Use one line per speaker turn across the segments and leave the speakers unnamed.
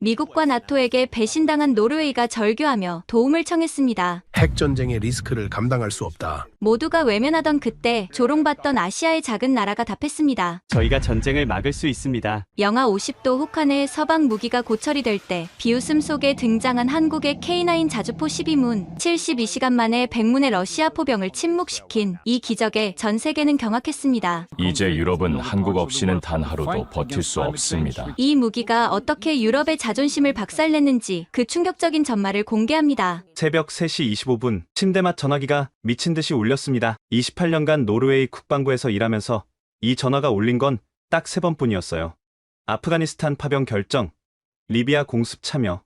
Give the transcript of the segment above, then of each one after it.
미국과 나토에게 배신당한 노르웨이가 절규하며 도움을 청했습니다.
핵전쟁의 리스크를 감당할 수 없다.
모두가 외면하던 그때 조롱받던 아시아의 작은 나라가 답했습니다.
저희가 전쟁을 막을 수 있습니다.
영하 50도 혹한의 서방 무기가 고철이 될 때 비웃음 속에 등장한 한국의 K9 자주포 12문, 72시간 만에 100문의 러시아 포병을 침묵시킨 이 기적에 전 세계는 경악했습니다.
이제 유럽은 한국 없이는 단 하루도 버틸 수 없습니다.
이 무기가 어떻게 유럽의 자존심을 박살냈는지 그 충격적인 전말을 공개합니다.
새벽 3시 25분 침대맛 전화기가 미친 듯이 울렸습니다. 28년간 노르웨이 국방부에서 일하면서 이 전화가 울린 건 딱 3번뿐이었어요. 아프가니스탄 파병 결정, 리비아 공습 참여,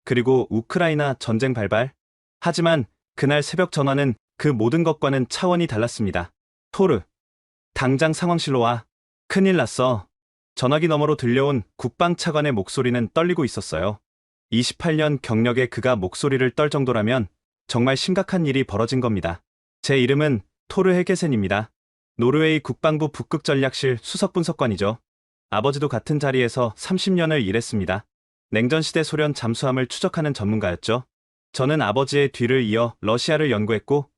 그리고 우크라이나 전쟁 발발. 하지만 그날 새벽 전화는 그 모든 것과는 차원이 달랐습니다. 토르, 당장 상황실로 와. 큰일 났어. 전화기 너머로 들려온 국방차관의 목소리는 떨리고 있었어요. 28년 경력에 그가 목소리를 떨 정도라면 정말 심각한 일이 벌어진 겁니다. 제 이름은 토르 헤게센입니다. 노르웨이 국방부 북극전략실 수석분석관이죠. 아버지도 같은 자리에서 30년을 일했습니다. 냉전시대 소련 잠수함을 추적하는 전문가였죠. 저는 아버지의 뒤를 이어 러시아를 연구했고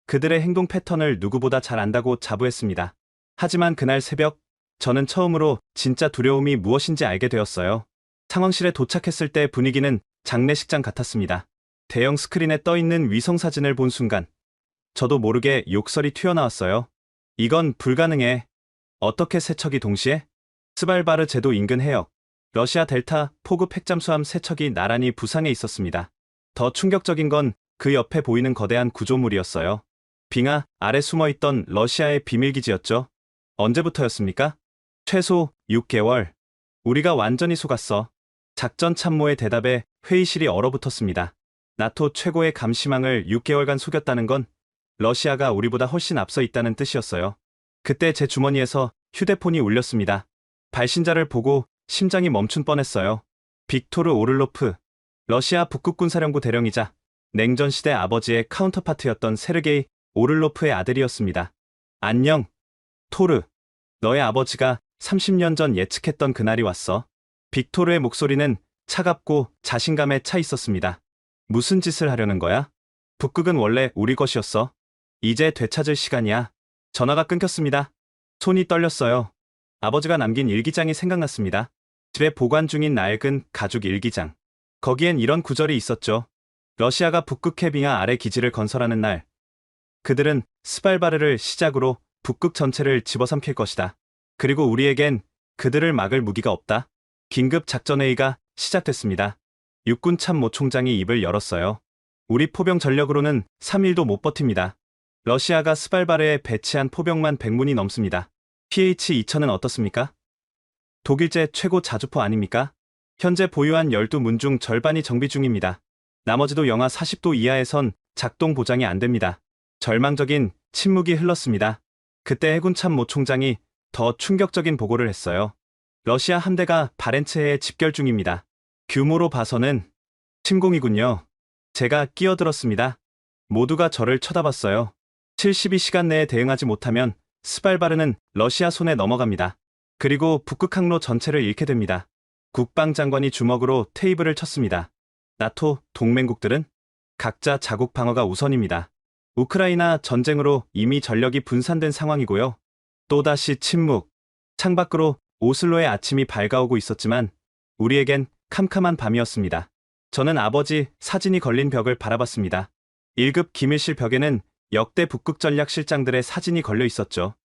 그들의 행동 패턴을 누구보다 잘 안다고 자부했습니다. 하지만 그날 새벽 저는 처음으로 진짜 두려움이 무엇인지 알게 되었어요. 상황실에 도착했을 때 분위기는 장례식장 같았습니다. 대형 스크린에 떠있는 위성사진을 본 순간 저도 모르게 욕설이 튀어나왔어요. 이건 불가능해. 어떻게 세 척이 동시에? 스발바르 제도 인근 해역, 러시아 델타 포급 핵잠수함 세 척이 나란히 부상해 있었습니다. 더 충격적인 건 그 옆에 보이는 거대한 구조물이었어요. 빙하 아래 숨어있던 러시아의 비밀기지였죠. 언제부터였습니까? 최소 6개월. 우리가 완전히 속았어. 작전 참모의 대답에 회의실이 얼어붙었습니다. 나토 최고의 감시망을 6개월간 속였다는 건 러시아가 우리보다 훨씬 앞서 있다는 뜻이었어요. 그때 제 주머니에서 휴대폰이 울렸습니다. 발신자를 보고 심장이 멈춘 뻔했어요. 빅토르 오를로프, 러시아 북극군사령부 대령이자 냉전시대 아버지의 카운터파트였던 세르게이 오를로프의 아들이었습니다. 안녕, 토르. 너의 아버지가 30년 전 예측했던 그날이 왔어. 빅토르의 목소리는 차갑고 자신감에 차 있었습니다. 무슨 짓을 하려는 거야? 북극은 원래 우리 것이었어. 이제 되찾을 시간이야. 전화가 끊겼습니다. 손이 떨렸어요. 아버지가 남긴 일기장이 생각났습니다. 집에 보관 중인 낡은 가죽 일기장. 거기엔 이런 구절이 있었죠. 러시아가 북극 해빙하 아래 기지를 건설하는 날, 그들은 스발바르를 시작으로 북극 전체를 집어삼킬 것이다. 그리고 우리에겐 그들을 막을 무기가 없다. 긴급 작전회의가 시작됐습니다. 육군 참모 총장이 입을 열었어요. 우리 포병 전력으로는 3일도 못 버팁니다. 러시아가 스발바르에 배치한 포병만 100문이 넘습니다. PH-2000은 어떻습니까? 독일제 최고 자주포 아닙니까? 현재 보유한 12문 중 절반이 정비 중입니다. 나머지도 영하 40도 이하에선 작동 보장이 안 됩니다. 절망적인 침묵이 흘렀습니다. 그때 해군 참모 총장이 더 충격적인 보고를 했어요. 러시아 함대가 바렌츠해에 집결 중입니다. 규모로 봐서는 침공이군요. 제가 끼어들었습니다. 모두가 저를 쳐다봤어요. 72시간 내에 대응하지 못하면 스발바르는 러시아 손에 넘어갑니다. 그리고 북극 항로 전체를 잃게 됩니다. 국방장관이 주먹으로 테이블을 쳤습니다. 나토 동맹국들은 각자 자국 방어가 우선입니다. 우크라이나 전쟁으로 이미 전력이 분산된 상황이고요. 또다시 침묵. 창밖으로 오슬로의 아침이 밝아오고 있었지만 우리에겐 캄캄한 밤이었습니다. 저는 아버지 사진이 걸린 벽을 바라봤습니다. 1급 기밀실 벽에는 역대 북극 전략 실장들의 사진이 걸려 있었죠.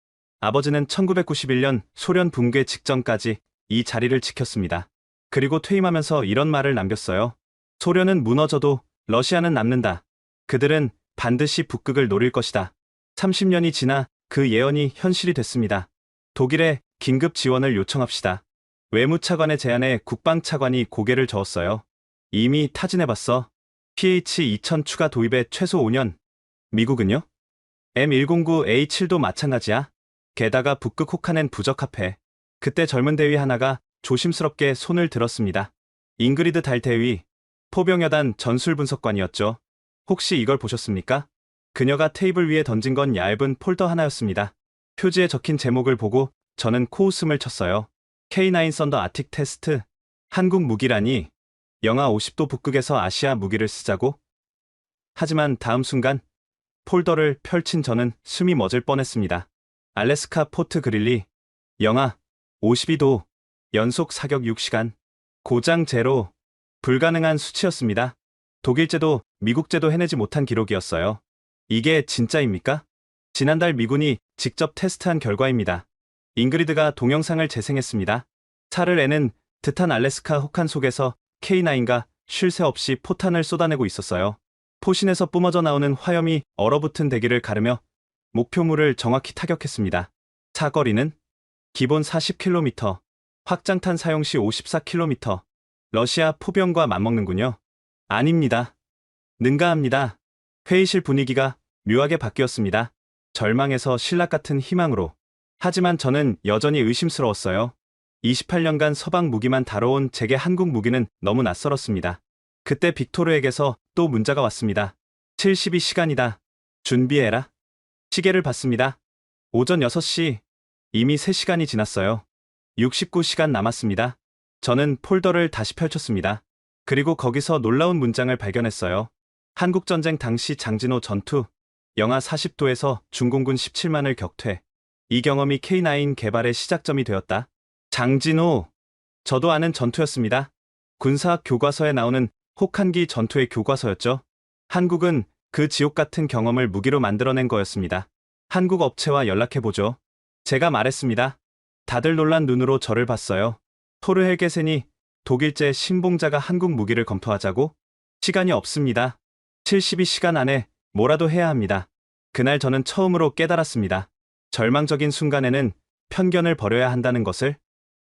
아버지는 1991년 소련 붕괴 직전까지 이 자리를 지켰습니다. 그리고 퇴임하면서 이런 말을 남겼어요. 소련은 무너져도 러시아는 남는다. 그들은 반드시 북극을 노릴 것이다. 30년이 지나 그 예언이 현실이 됐습니다. 독일에 긴급 지원을 요청합시다. 외무차관의 제안에 국방차관이 고개를 저었어요. 이미 타진해봤어. PH-2000 추가 도입에 최소 5년. 미국은요? M109A7도 마찬가지야. 게다가 북극 혹한엔 부적합해. 그때 젊은 대위 하나가 조심스럽게 손을 들었습니다. 잉그리드 달 대위, 포병여단 전술분석관이었죠. 혹시 이걸 보셨습니까? 그녀가 테이블 위에 던진 건 얇은 폴더 하나였습니다. 표지에 적힌 제목을 보고 저는 코웃음을 쳤어요. K9 썬더 아틱 테스트. 한국 무기라니. 영하 50도 북극에서 아시아 무기를 쓰자고? 하지만 다음 순간 폴더를 펼친 저는 숨이 멎을 뻔했습니다. 알래스카 포트 그릴리, 영하 52도, 연속 사격 6시간, 고장 제로, 불가능한 수치였습니다. 독일제도, 미국제도 해내지 못한 기록이었어요. 이게 진짜입니까? 지난달 미군이 직접 테스트한 결과입니다. 잉그리드가 동영상을 재생했습니다. 차를 애는 듯한 알래스카 혹한 속에서 K9가 쉴 새 없이 포탄을 쏟아내고 있었어요. 포신에서 뿜어져 나오는 화염이 얼어붙은 대기를 가르며 목표물을 정확히 타격했습니다. 차거리는 기본 40km, 확장탄 사용 시 54km. 러시아 포병과 맞먹는군요. 아닙니다. 능가합니다. 회의실 분위기가 묘하게 바뀌었습니다. 절망에서 신락 같은 희망으로. 하지만 저는 여전히 의심스러웠어요. 28년간 서방 무기만 다뤄온 제게 한국 무기는 너무 낯설었습니다. 그때 빅토르에게서 또 문자가 왔습니다. 72시간이다. 준비해라. 시계를 봤습니다. 오전 6시. 이미 3시간이 지났어요. 69시간 남았습니다. 저는 폴더를 다시 펼쳤습니다. 그리고 거기서 놀라운 문장을 발견했어요. 한국전쟁 당시 장진호 전투. 영하 40도에서 중공군 17만을 격퇴. 이 경험이 K9 개발의 시작점이 되었다. 장진호. 저도 아는 전투였습니다. 군사학 교과서에 나오는 혹한기 전투의 교과서였죠. 한국은 그 지옥 같은 경험을 무기로 만들어낸 거였습니다. 한국 업체와 연락해보죠. 제가 말했습니다. 다들 놀란 눈으로 저를 봤어요. 토르 헬게센이 독일제 신봉자가 한국 무기를 검토하자고? 시간이 없습니다. 72시간 안에 뭐라도 해야 합니다. 그날 저는 처음으로 깨달았습니다. 절망적인 순간에는 편견을 버려야 한다는 것을.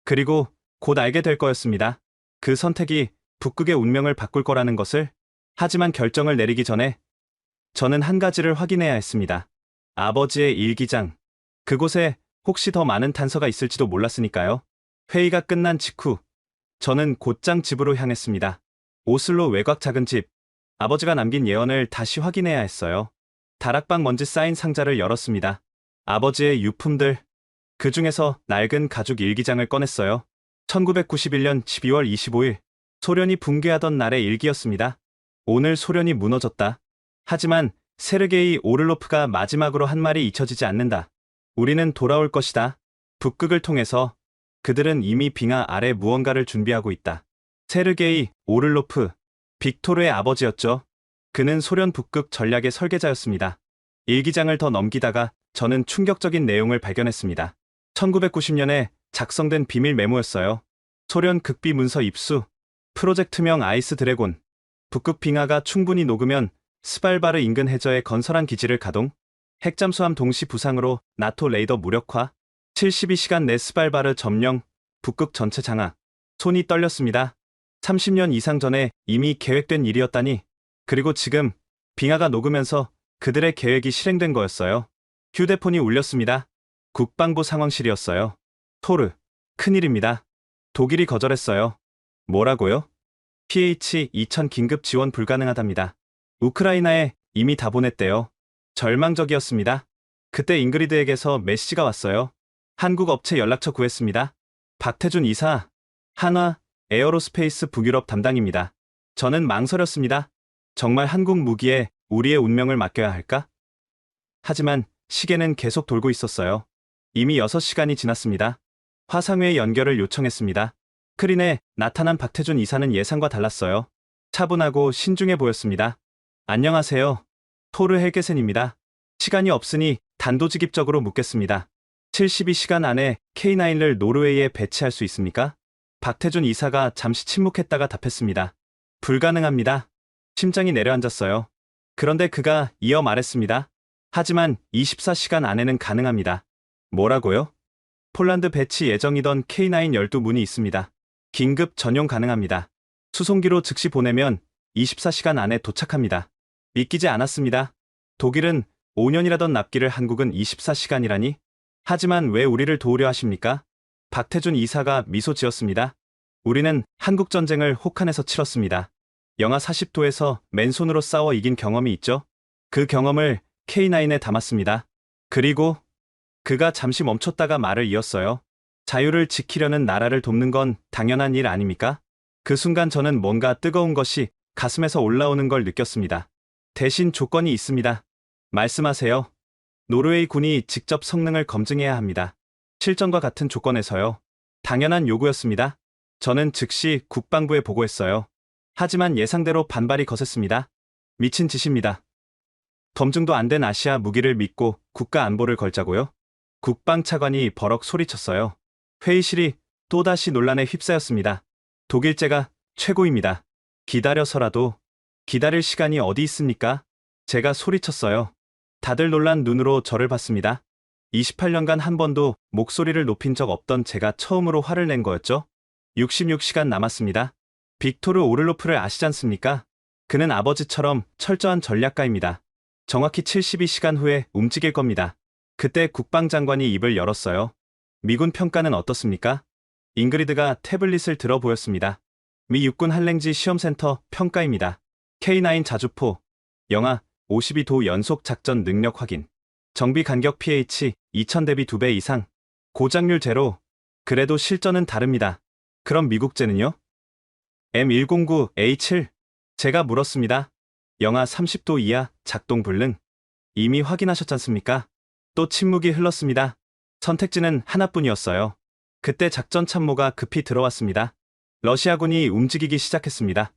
그리고 곧 알게 될 거였습니다. 그 선택이 북극의 운명을 바꿀 거라는 것을. 하지만 결정을 내리기 전에 저는 한 가지를 확인해야 했습니다. 아버지의 일기장. 그곳에 혹시 더 많은 단서가 있을지도 몰랐으니까요. 회의가 끝난 직후 저는 곧장 집으로 향했습니다. 오슬로 외곽 작은 집. 아버지가 남긴 예언을 다시 확인해야 했어요. 다락방 먼지 쌓인 상자를 열었습니다. 아버지의 유품들. 그 중에서 낡은 가죽 일기장을 꺼냈어요. 1991년 12월 25일. 소련이 붕괴하던 날의 일기였습니다. 오늘 소련이 무너졌다. 하지만 세르게이 오를로프가 마지막으로 한 말이 잊혀지지 않는다. 우리는 돌아올 것이다. 북극을 통해서. 그들은 이미 빙하 아래 무언가를 준비하고 있다. 세르게이 오를로프. 빅토르의 아버지였죠. 그는 소련 북극 전략의 설계자였습니다. 일기장을 더 넘기다가 저는 충격적인 내용을 발견했습니다. 1990년에 작성된 비밀 메모였어요. 소련 극비 문서 입수. 프로젝트명 아이스 드래곤. 북극 빙하가 충분히 녹으면 스발바르 인근 해저에 건설한 기지를 가동. 핵잠수함 동시 부상으로 나토 레이더 무력화. 72시간 내 스발바르 점령. 북극 전체 장악. 손이 떨렸습니다. 30년 이상 전에 이미 계획된 일이었다니. 그리고 지금 빙하가 녹으면서 그들의 계획이 실행된 거였어요. 휴대폰이 울렸습니다. 국방부 상황실이었어요. 토르. 큰일입니다. 독일이 거절했어요. 뭐라고요? PH-2000 긴급 지원 불가능하답니다. 우크라이나에 이미 다 보냈대요. 절망적이었습니다. 그때 잉그리드에게서 메시지가 왔어요. 한국 업체 연락처 구했습니다. 박태준 이사. 한화 에어로스페이스 북유럽 담당입니다. 저는 망설였습니다. 정말 한국 무기에 우리의 운명을 맡겨야 할까? 하지만 시계는 계속 돌고 있었어요. 이미 6시간이 지났습니다. 화상회의 연결을 요청했습니다. 스크린에 나타난 박태준 이사는 예상과 달랐어요. 차분하고 신중해 보였습니다. 안녕하세요. 토르 헬게센입니다. 시간이 없으니 단도직입적으로 묻겠습니다. 72시간 안에 K9을 노르웨이에 배치할 수 있습니까? 박태준 이사가 잠시 침묵했다가 답했습니다. 불가능합니다. 심장이 내려앉았어요. 그런데 그가 이어 말했습니다. 하지만 24시간 안에는 가능합니다. 뭐라고요? 폴란드 배치 예정이던 K9 12문이 있습니다. 긴급 전용 가능합니다. 수송기로 즉시 보내면 24시간 안에 도착합니다. 믿기지 않았습니다. 독일은 5년이라던 납기를 한국은 24시간이라니? 하지만 왜 우리를 도우려 하십니까? 박태준 이사가 미소 지었습니다. 우리는 한국전쟁을 혹한에서 치렀습니다. 영하 40도에서 맨손으로 싸워 이긴 경험이 있죠? 그 경험을 K9에 담았습니다. 그리고 그가 잠시 멈췄다가 말을 이었어요. 자유를 지키려는 나라를 돕는 건 당연한 일 아닙니까? 그 순간 저는 뭔가 뜨거운 것이 가슴에서 올라오는 걸 느꼈습니다. 대신 조건이 있습니다. 말씀하세요. 노르웨이 군이 직접 성능을 검증해야 합니다. 실전과 같은 조건에서요. 당연한 요구였습니다. 저는 즉시 국방부에 보고했어요. 하지만 예상대로 반발이 거셌습니다. 미친 짓입니다. 검증도 안 된 아시아 무기를 믿고 국가 안보를 걸자고요? 국방차관이 버럭 소리쳤어요. 회의실이 또다시 논란에 휩싸였습니다. 독일제가 최고입니다. 기다려서라도 기다릴 시간이 어디 있습니까? 제가 소리쳤어요. 다들 놀란 눈으로 저를 봤습니다. 28년간 한 번도 목소리를 높인 적 없던 제가 처음으로 화를 낸 거였죠. 66시간 남았습니다. 빅토르 오를로프를 아시지 않습니까? 그는 아버지처럼 철저한 전략가입니다. 정확히 72시간 후에 움직일 겁니다. 그때 국방장관이 입을 열었어요. 미군 평가는 어떻습니까? 잉그리드가 태블릿을 들어 보였습니다. 미 육군 한랭지 시험센터 평가입니다. K9 자주포, 영하 52도 연속 작전 능력 확인. 정비 간격 pH 2000 대비 2배 이상. 고장률 제로. 그래도 실전은 다릅니다. 그럼 미국제는요? M109A7. 제가 물었습니다. 영하 30도 이하 작동 불능. 이미 확인하셨잖습니까? 또 침묵이 흘렀습니다. 선택지는 하나뿐이었어요. 그때 작전 참모가 급히 들어왔습니다. 러시아군이 움직이기 시작했습니다.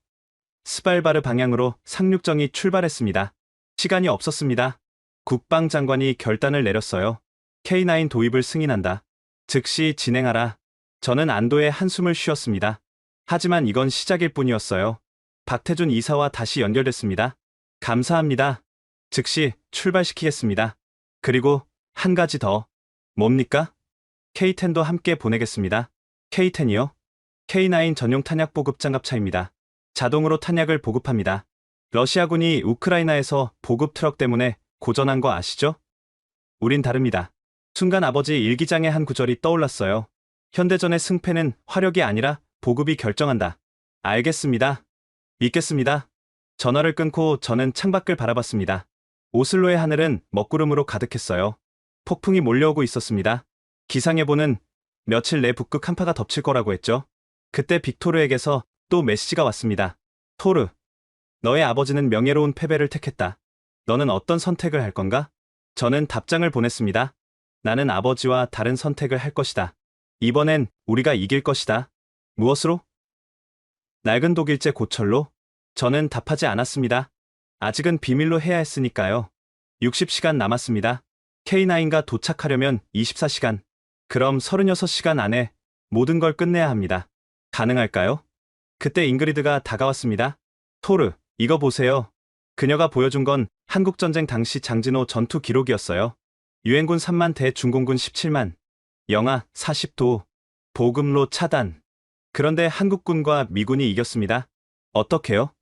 스발바르 방향으로 상륙정이 출발했습니다. 시간이 없었습니다. 국방장관이 결단을 내렸어요. K9 도입을 승인한다. 즉시 진행하라. 저는 안도의 한숨을 쉬었습니다. 하지만 이건 시작일 뿐이었어요. 박태준 이사와 다시 연결됐습니다. 감사합니다. 즉시 출발시키겠습니다. 그리고 한 가지 더. 뭡니까? K10도 함께 보내겠습니다. K10이요? K9 전용 탄약 보급 장갑차입니다. 자동으로 탄약을 보급합니다. 러시아군이 우크라이나에서 보급 트럭 때문에 고전한 거 아시죠? 우린 다릅니다. 순간 아버지 일기장의 한 구절이 떠올랐어요. 현대전의 승패는 화력이 아니라 보급이 결정한다. 알겠습니다. 믿겠습니다. 전화를 끊고 저는 창밖을 바라봤습니다. 오슬로의 하늘은 먹구름으로 가득했어요. 폭풍이 몰려오고 있었습니다. 기상예보는 며칠 내 북극 한파가 덮칠 거라고 했죠. 그때 빅토르에게서 또 메시지가 왔습니다. 토르, 너의 아버지는 명예로운 패배를 택했다. 너는 어떤 선택을 할 건가? 저는 답장을 보냈습니다. 나는 아버지와 다른 선택을 할 것이다. 이번엔 우리가 이길 것이다. 무엇으로? 낡은 독일제 고철로? 저는 답하지 않았습니다. 아직은 비밀로 해야 했으니까요. 60시간 남았습니다. K9가 도착하려면 24시간. 그럼 36시간 안에 모든 걸 끝내야 합니다. 가능할까요? 그때 잉그리드가 다가왔습니다. 토르, 이거 보세요. 그녀가 보여준 건 한국전쟁 당시 장진호 전투 기록이었어요. 유엔군 3만 대 중공군 17만. 영하 40도. 보급로 차단. 그런데 한국군과 미군이 이겼습니다. 어떻게요?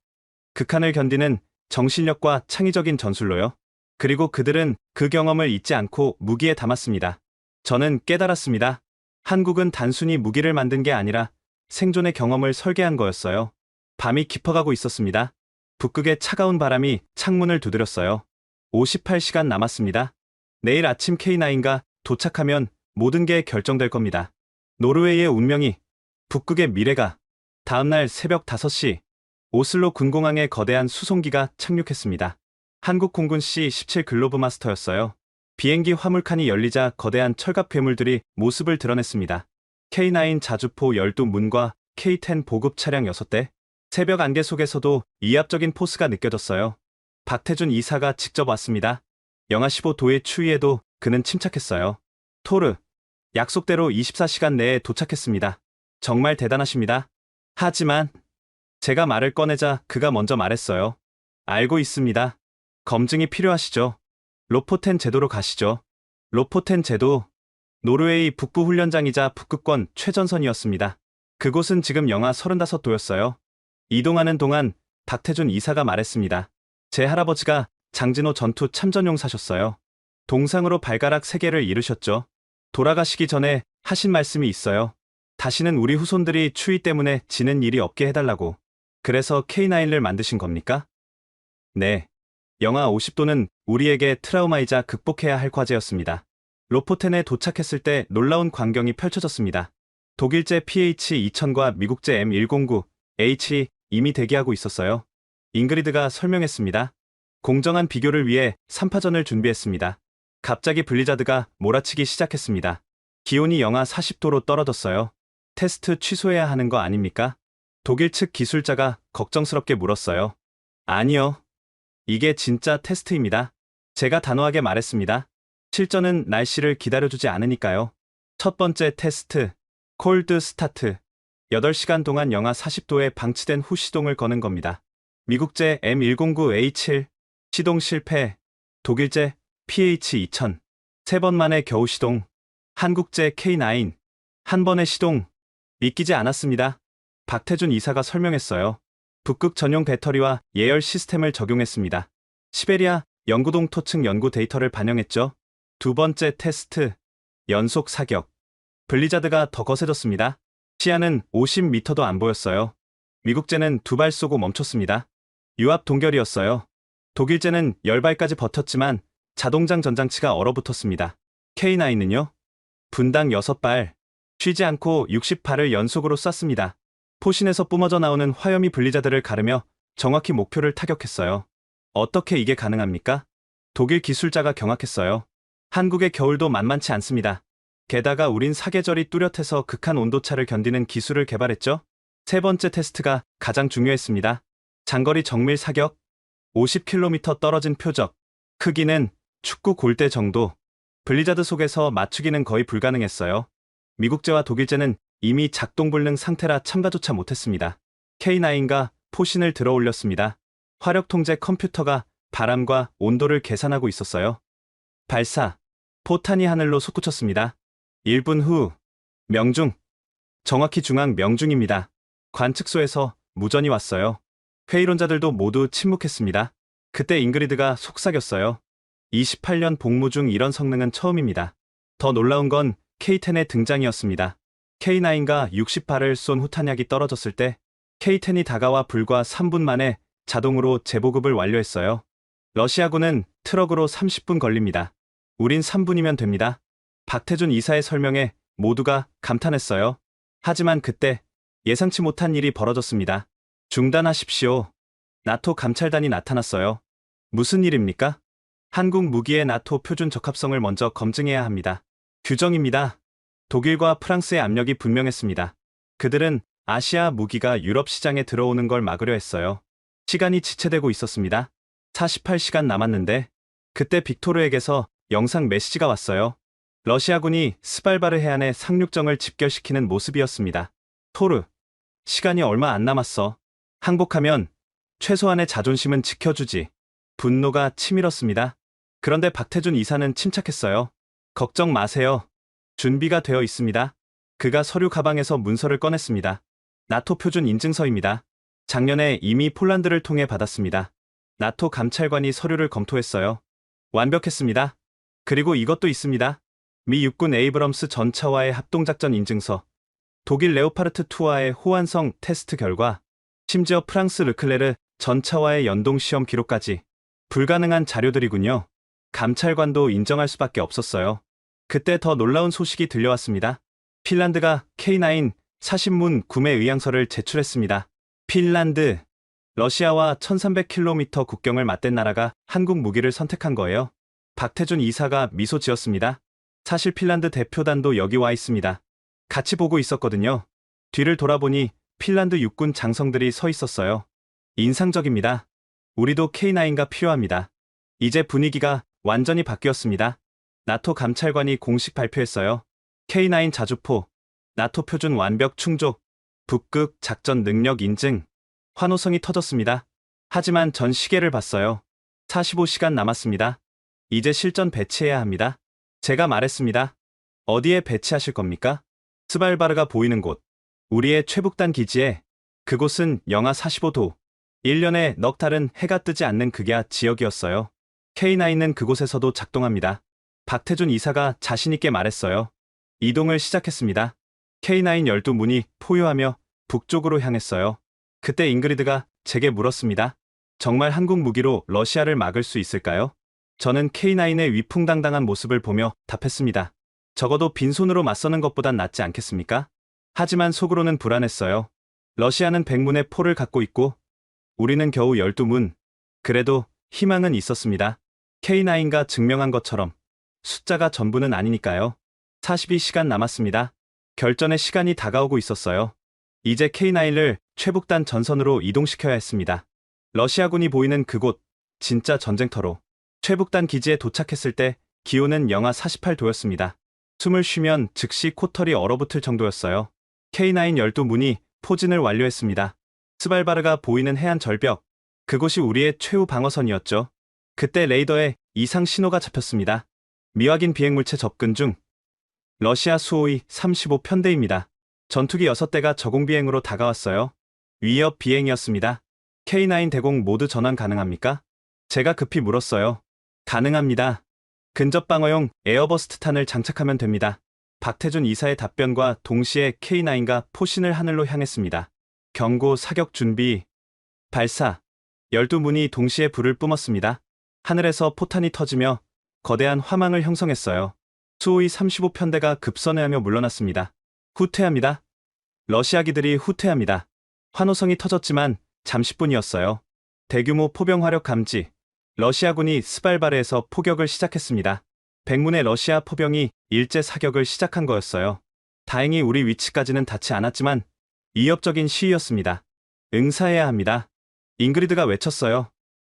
극한을 견디는 정신력과 창의적인 전술로요. 그리고 그들은 그 경험을 잊지 않고 무기에 담았습니다. 저는 깨달았습니다. 한국은 단순히 무기를 만든 게 아니라 생존의 경험을 설계한 거였어요. 밤이 깊어가고 있었습니다. 북극의 차가운 바람이 창문을 두드렸어요. 58시간 남았습니다. 내일 아침 K9가 도착하면 모든 게 결정될 겁니다. 노르웨이의 운명이, 북극의 미래가. 다음날 새벽 5시, 오슬로 군공항에 거대한 수송기가 착륙했습니다. 한국 공군 C-17 글로브 마스터였어요. 비행기 화물칸이 열리자 거대한 철갑 괴물들이 모습을 드러냈습니다. K9 자주포 12문과 K10 보급 차량 6대. 새벽 안개 속에서도 이합적인 포스가 느껴졌어요. 박태준 이사가 직접 왔습니다. 영하 15도의 추위에도 그는 침착했어요. 토르, 약속대로 24시간 내에 도착했습니다. 정말 대단하십니다. 하지만 제가 말을 꺼내자 그가 먼저 말했어요. 알고 있습니다. 검증이 필요하시죠. 로포텐 제도로 가시죠. 로포텐 제도. 노르웨이 북부 훈련장이자 북극권 최전선이었습니다. 그곳은 지금 영하 35도였어요. 이동하는 동안 박태준 이사가 말했습니다. 제 할아버지가 장진호 전투 참전용사셨어요. 동상으로 발가락 3개를 잃으셨죠. 돌아가시기 전에 하신 말씀이 있어요. 다시는 우리 후손들이 추위 때문에 지는 일이 없게 해달라고. 그래서 K9를 만드신 겁니까? 네. 영하 50도는 우리에게 트라우마이자 극복해야 할 과제였습니다. 로포텐에 도착했을 때 놀라운 광경이 펼쳐졌습니다. 독일제 PH-2000과 미국제 M109, H 이미 대기하고 있었어요. 잉그리드가 설명했습니다. 공정한 비교를 위해 3파전을 준비했습니다. 갑자기 블리자드가 몰아치기 시작했습니다. 기온이 영하 40도로 떨어졌어요. 테스트 취소해야 하는 거 아닙니까? 독일 측 기술자가 걱정스럽게 물었어요. 아니요. 이게 진짜 테스트입니다. 제가 단호하게 말했습니다. 실전은 날씨를 기다려주지 않으니까요. 첫 번째 테스트, 콜드 스타트. 8시간 동안 영하 40도에 방치된 후 시동을 거는 겁니다. 미국제 M109A7, 시동 실패. 독일제 PH2000, 3번 만에 겨우 시동. 한국제 K9, 한 번의 시동. 믿기지 않았습니다. 박태준 이사가 설명했어요. 북극 전용 배터리와 예열 시스템을 적용했습니다. 시베리아 영구동 토층 연구 데이터를 반영했죠. 두 번째 테스트, 연속 사격. 블리자드가 더 거세졌습니다. 시야는 50m도 안 보였어요. 미국제는 2발 쏘고 멈췄습니다. 유압 동결이었어요. 독일제는 10발까지 버텼지만 자동장 전장치가 얼어붙었습니다. K9은요? 분당 6발, 쉬지 않고 60발을 연속으로 쐈습니다. 포신에서 뿜어져 나오는 화염이 블리자드를 가르며 정확히 목표를 타격했어요. 어떻게 이게 가능합니까? 독일 기술자가 경악했어요. 한국의 겨울도 만만치 않습니다. 게다가 우린 사계절이 뚜렷해서 극한 온도차를 견디는 기술을 개발했죠. 세 번째 테스트가 가장 중요했습니다. 장거리 정밀 사격, 50km 떨어진 표적, 크기는 축구 골대 정도. 블리자드 속에서 맞추기는 거의 불가능했어요. 미국제와 독일제는 이미 작동불능 상태라 참가조차 못했습니다. K9과 포신을 들어 올렸습니다. 화력 통제 컴퓨터가 바람과 온도를 계산하고 있었어요. 발사, 포탄이 하늘로 솟구쳤습니다. 1분 후, 명중. 정확히 중앙 명중입니다. 관측소에서 무전이 왔어요. 회의론자들도 모두 침묵했습니다. 그때 잉그리드가 속삭였어요. 28년 복무 중 이런 성능은 처음입니다. 더 놀라운 건 K10의 등장이었습니다. K9과 60발을 쏜 후 탄약이 떨어졌을 때 K10이 다가와 불과 3분 만에 자동으로 재보급을 완료했어요. 러시아군은 트럭으로 30분 걸립니다. 우린 3분이면 됩니다. 박태준 이사의 설명에 모두가 감탄했어요. 하지만 그때 예상치 못한 일이 벌어졌습니다. 중단하십시오. 나토 감찰단이 나타났어요. 무슨 일입니까? 한국 무기의 나토 표준 적합성을 먼저 검증해야 합니다. 규정입니다. 독일과 프랑스의 압력이 분명했습니다. 그들은 아시아 무기가 유럽 시장에 들어오는 걸 막으려 했어요. 시간이 지체되고 있었습니다. 48시간 남았는데 그때 빅토르에게서 영상 메시지가 왔어요. 러시아군이 스발바르 해안에 상륙정을 집결시키는 모습이었습니다. 토르, 시간이 얼마 안 남았어. 항복하면 최소한의 자존심은 지켜주지. 분노가 치밀었습니다. 그런데 박태준 이사는 침착했어요. 걱정 마세요. 준비가 되어 있습니다. 그가 서류 가방에서 문서를 꺼냈습니다. 나토 표준 인증서입니다. 작년에 이미 폴란드를 통해 받았습니다. 나토 감찰관이 서류를 검토했어요. 완벽했습니다. 그리고 이것도 있습니다. 미 육군 에이브럼스 전차와의 합동작전 인증서, 독일 레오파르트 2와의 호환성 테스트 결과, 심지어 프랑스 르클레르 전차와의 연동 시험 기록까지. 불가능한 자료들이군요. 감찰관도 인정할 수밖에 없었어요. 그때 더 놀라운 소식이 들려왔습니다. 핀란드가 K9 사신문 구매 의향서를 제출했습니다. 핀란드, 러시아와 1300km 국경을 맞댄 나라가 한국 무기를 선택한 거예요. 박태준 이사가 미소 지었습니다. 사실 핀란드 대표단도 여기 와 있습니다. 같이 보고 있었거든요. 뒤를 돌아보니 핀란드 육군 장성들이 서 있었어요. 인상적입니다. 우리도 K9가 필요합니다. 이제 분위기가 완전히 바뀌었습니다. 나토 감찰관이 공식 발표했어요. K9 자주포, 나토 표준 완벽 충족, 북극 작전 능력 인증. 환호성이 터졌습니다. 하지만 전 시계를 봤어요. 45시간 남았습니다. 이제 실전 배치해야 합니다. 제가 말했습니다. 어디에 배치하실 겁니까? 스발바르가 보이는 곳. 우리의 최북단 기지에. 그곳은 영하 45도. 1년에 넉 달은 해가 뜨지 않는 극야 지역이었어요. K9은 그곳에서도 작동합니다. 박태준 이사가 자신있게 말했어요. 이동을 시작했습니다. K9 12문이 포효하며 북쪽으로 향했어요. 그때 잉그리드가 제게 물었습니다. 정말 한국 무기로 러시아를 막을 수 있을까요? 저는 K9의 위풍당당한 모습을 보며 답했습니다. 적어도 빈손으로 맞서는 것보단 낫지 않겠습니까? 하지만 속으로는 불안했어요. 러시아는 100문의 포를 갖고 있고 우리는 겨우 12문. 그래도 희망은 있었습니다. K9가 증명한 것처럼 숫자가 전부는 아니니까요. 42시간 남았습니다. 결전의 시간이 다가오고 있었어요. 이제 K9을 최북단 전선으로 이동시켜야 했습니다. 러시아군이 보이는 그곳, 진짜 전쟁터로. 최북단 기지에 도착했을 때 기온은 영하 48도였습니다. 숨을 쉬면 즉시 코털이 얼어붙을 정도였어요. K9 12문이 포진을 완료했습니다. 스발바르가 보이는 해안 절벽, 그곳이 우리의 최후 방어선이었죠. 그때 레이더에 이상 신호가 잡혔습니다. 미확인 비행물체 접근 중. 러시아 수호의 35편대입니다. 전투기 6대가 저공비행으로 다가왔어요. 위협 비행이었습니다. K9 대공 모두 전환 가능합니까? 제가 급히 물었어요. 가능합니다. 근접 방어용 에어버스트탄을 장착하면 됩니다. 박태준 이사의 답변과 동시에 K9가 포신을 하늘로 향했습니다. 경고 사격 준비. 발사. 12문이 동시에 불을 뿜었습니다. 하늘에서 포탄이 터지며 거대한 화망을 형성했어요. 수호의 35편대가 급선회하며 물러났습니다. 후퇴합니다. 러시아기들이 후퇴합니다. 환호성이 터졌지만 잠시뿐이었어요. 대규모 포병 화력 감지. 러시아군이 스발바르에서 포격을 시작했습니다. 100문의 러시아 포병이 일제 사격을 시작한 거였어요. 다행히 우리 위치까지는 닿지 않았지만 위협적인 시위였습니다. 응사해야 합니다. 잉그리드가 외쳤어요.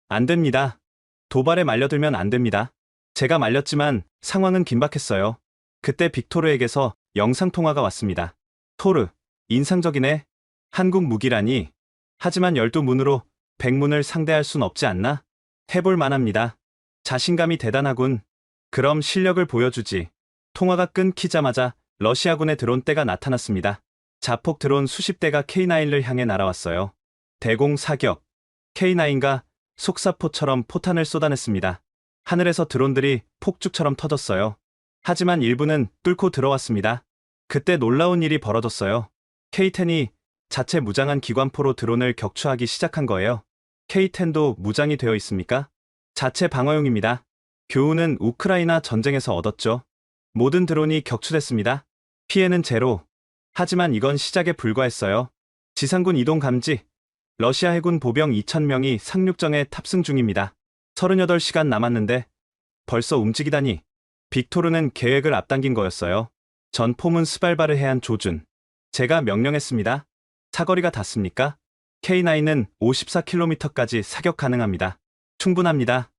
안 됩니다. 도발에 말려들면 안 됩니다. 제가 말렸지만 상황은 긴박했어요. 그때 빅토르에게서 영상통화가 왔습니다. 토르, 인상적이네. 한국 무기라니. 하지만 12문으로 100문을 상대할 순 없지 않나? 해볼 만합니다. 자신감이 대단하군. 그럼 실력을 보여주지. 통화가 끊기자마자 러시아군의 드론대가 나타났습니다. 자폭 드론 수십 대가 K9를 향해 날아왔어요. 대공 사격. K9가 속사포처럼 포탄을 쏟아냈습니다. 하늘에서 드론들이 폭죽처럼 터졌어요. 하지만 일부는 뚫고 들어왔습니다. 그때 놀라운 일이 벌어졌어요. K10이 자체 무장한 기관포로 드론을 격추하기 시작한 거예요. K10도 무장이 되어 있습니까? 자체 방어용입니다. 교훈은 우크라이나 전쟁에서 얻었죠. 모든 드론이 격추됐습니다. 피해는 제로. 하지만 이건 시작에 불과했어요. 지상군 이동 감지. 러시아 해군 보병 2,000명이 상륙정에 탑승 중입니다. 38시간 남았는데 벌써 움직이다니. 빅토르는 계획을 앞당긴 거였어요. 전 포문 스발바르 해안 조준. 제가 명령했습니다. 사거리가 닿습니까? K9은 54km까지 사격 가능합니다. 충분합니다.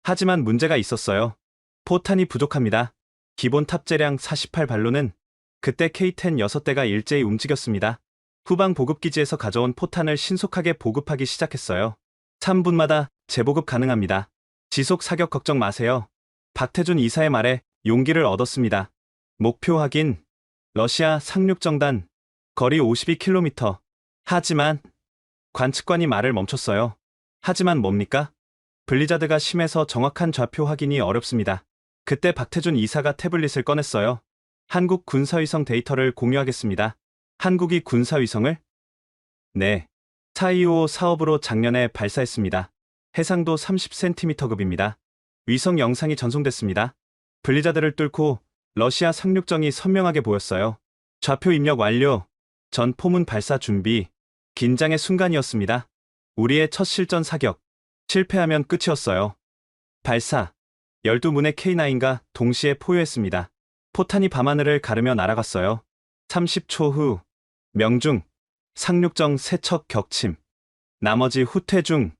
하지만 문제가 있었어요. 포탄이 부족합니다. 기본 탑재량 48발로는 그때 K10 6대가 일제히 움직였습니다. 후방 보급기지에서 가져온 포탄을 신속하게 보급하기 시작했어요. 3분마다 재보급 가능합니다. 지속 사격 걱정 마세요. 박태준 이사의 말에 용기를 얻었습니다. 목표 확인. 러시아 상륙정단. 거리 52km. 하지만 관측관이 말을 멈췄어요. 하지만 뭡니까? 블리자드가 심해서 정확한 좌표 확인이 어렵습니다. 그때 박태준 이사가 태블릿을 꺼냈어요. 한국 군사위성 데이터를 공유하겠습니다. 한국이 군사위성을? 네. 425 사업으로 작년에 발사했습니다. 해상도 30cm급입니다. 위성 영상이 전송됐습니다. 블리자드를 뚫고 러시아 상륙정이 선명하게 보였어요. 좌표 입력 완료. 전 포문 발사 준비. 긴장의 순간이었습니다. 우리의 첫 실전 사격. 실패하면 끝이었어요. 발사. 12문의 K9가 동시에 포효했습니다. 포탄이 밤하늘을 가르며 날아갔어요. 30초 후. 명중. 상륙정 세척 격침. 나머지 후퇴 중.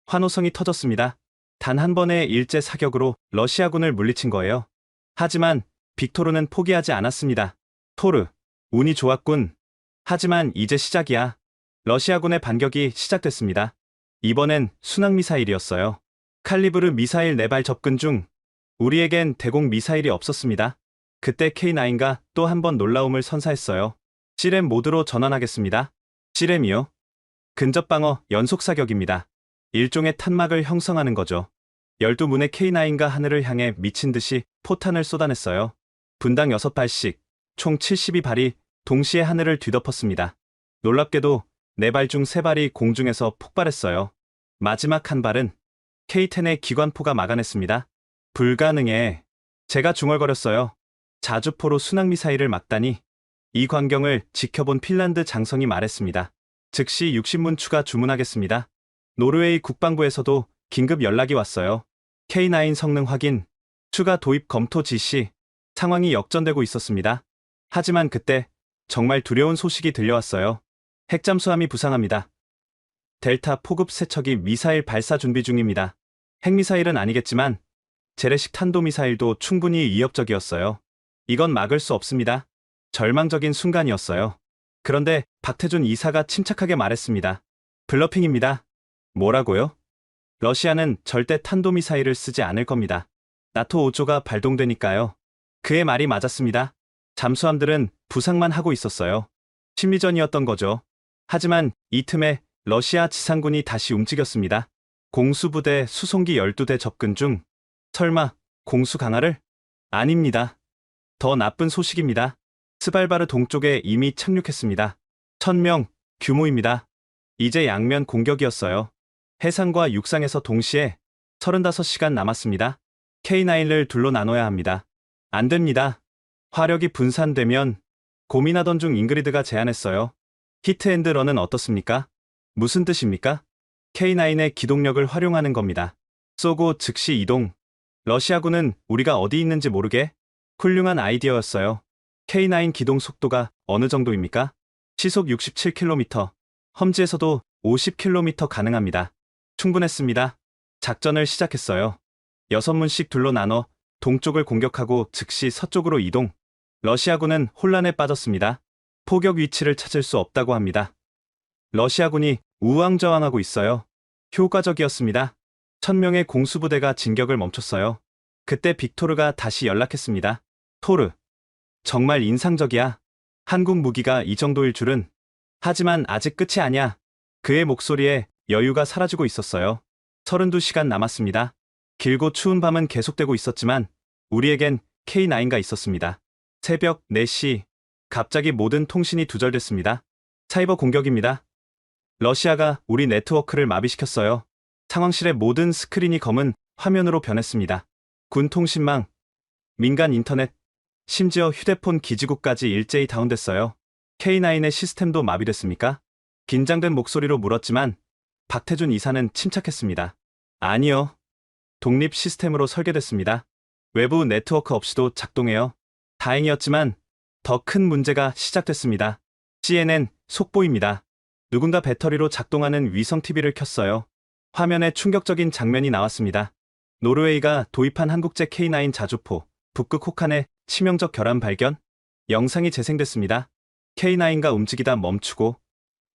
환호성이 터졌습니다. 단 한 번의 일제 사격으로 러시아군을 물리친 거예요. 하지만 빅토르는 포기하지 않았습니다. 토르. 운이 좋았군. 하지만 이제 시작이야. 러시아군의 반격이 시작됐습니다. 이번엔 순항미사일이었어요. 칼리브르 미사일 4발 접근 중. 우리에겐 대공 미사일이 없었습니다. 그때 K9가 또 한 번 놀라움을 선사했어요. 시렘 모드로 전환하겠습니다. 시렘이요? 근접방어 연속사격입니다. 일종의 탄막을 형성하는 거죠. 12문의 K9가 하늘을 향해 미친 듯이 포탄을 쏟아냈어요. 분당 6발씩, 총 72발이 동시에 하늘을 뒤덮었습니다. 놀랍게도 4발 중 3발이 공중에서 폭발했어요. 마지막 한 발은 K10의 기관포가 막아냈습니다. 불가능해. 제가 중얼거렸어요. 자주포로 순항미사일을 막다니. 이 광경을 지켜본 핀란드 장성이 말했습니다. 즉시 60문 추가 주문하겠습니다. 노르웨이 국방부에서도 긴급 연락이 왔어요. K9 성능 확인, 추가 도입 검토 지시, 상황이 역전되고 있었습니다. 하지만 그때 정말 두려운 소식이 들려왔어요. 핵잠수함이 부상합니다. 델타 포급 세척이 미사일 발사 준비 중입니다. 핵미사일은 아니겠지만 재래식 탄도미사일도 충분히 위협적이었어요. 이건 막을 수 없습니다. 절망적인 순간이었어요. 그런데 박태준 이사가 침착하게 말했습니다. 블러핑입니다. 뭐라고요? 러시아는 절대 탄도미사일을 쓰지 않을 겁니다. 나토 5조가 발동되니까요. 그의 말이 맞았습니다. 잠수함들은 부상만 하고 있었어요. 심리전이었던 거죠. 하지만 이 틈에 러시아 지상군이 다시 움직였습니다. 공수부대 수송기 12대 접근 중. 설마 공수 강화를? 아닙니다. 더 나쁜 소식입니다. 스발바르 동쪽에 이미 착륙했습니다. 1000명 규모입니다. 이제 양면 공격이었어요. 해상과 육상에서 동시에 35시간 남았습니다. K9을 둘로 나눠야 합니다. 안 됩니다. 화력이 분산되면 고민하던 중 잉그리드가 제안했어요. 히트앤드런은 어떻습니까? 무슨 뜻입니까? K9의 기동력을 활용하는 겁니다. 쏘고 즉시 이동. 러시아군은 우리가 어디 있는지 모르게? 훌륭한 아이디어였어요. K9 기동 속도가 어느 정도입니까? 시속 67km, 험지에서도 50km 가능합니다. 충분했습니다. 작전을 시작했어요. 6문씩 둘로 나눠 동쪽을 공격하고 즉시 서쪽으로 이동. 러시아군은 혼란에 빠졌습니다. 포격 위치를 찾을 수 없다고 합니다. 러시아군이 우왕좌왕하고 있어요. 효과적이었습니다. 1000명의 공수부대가 진격을 멈췄어요. 그때 빅토르가 다시 연락했습니다. 토르, 정말 인상적이야. 한국 무기가 이 정도일 줄은. 하지만 아직 끝이 아니야. 그의 목소리에 여유가 사라지고 있었어요. 32시간 남았습니다. 길고 추운 밤은 계속되고 있었지만 우리에겐 K9가 있었습니다. 새벽 4시, 갑자기 모든 통신이 두절됐습니다. 사이버 공격입니다. 러시아가 우리 네트워크를 마비시켰어요. 상황실의 모든 스크린이 검은 화면으로 변했습니다. 군 통신망, 민간 인터넷, 심지어 휴대폰 기지국까지 일제히 다운됐어요. K9의 시스템도 마비됐습니까? 긴장된 목소리로 물었지만 박태준 이사는 침착했습니다. 아니요. 독립 시스템으로 설계됐습니다. 외부 네트워크 없이도 작동해요. 다행이었지만 더 큰 문제가 시작됐습니다. CNN 속보입니다. 누군가 배터리로 작동하는 위성 TV를 켰어요. 화면에 충격적인 장면이 나왔습니다. 노르웨이가 도입한 한국제 K9 자주포, 북극 혹한의 치명적 결함 발견? 영상이 재생됐습니다. K9가 움직이다 멈추고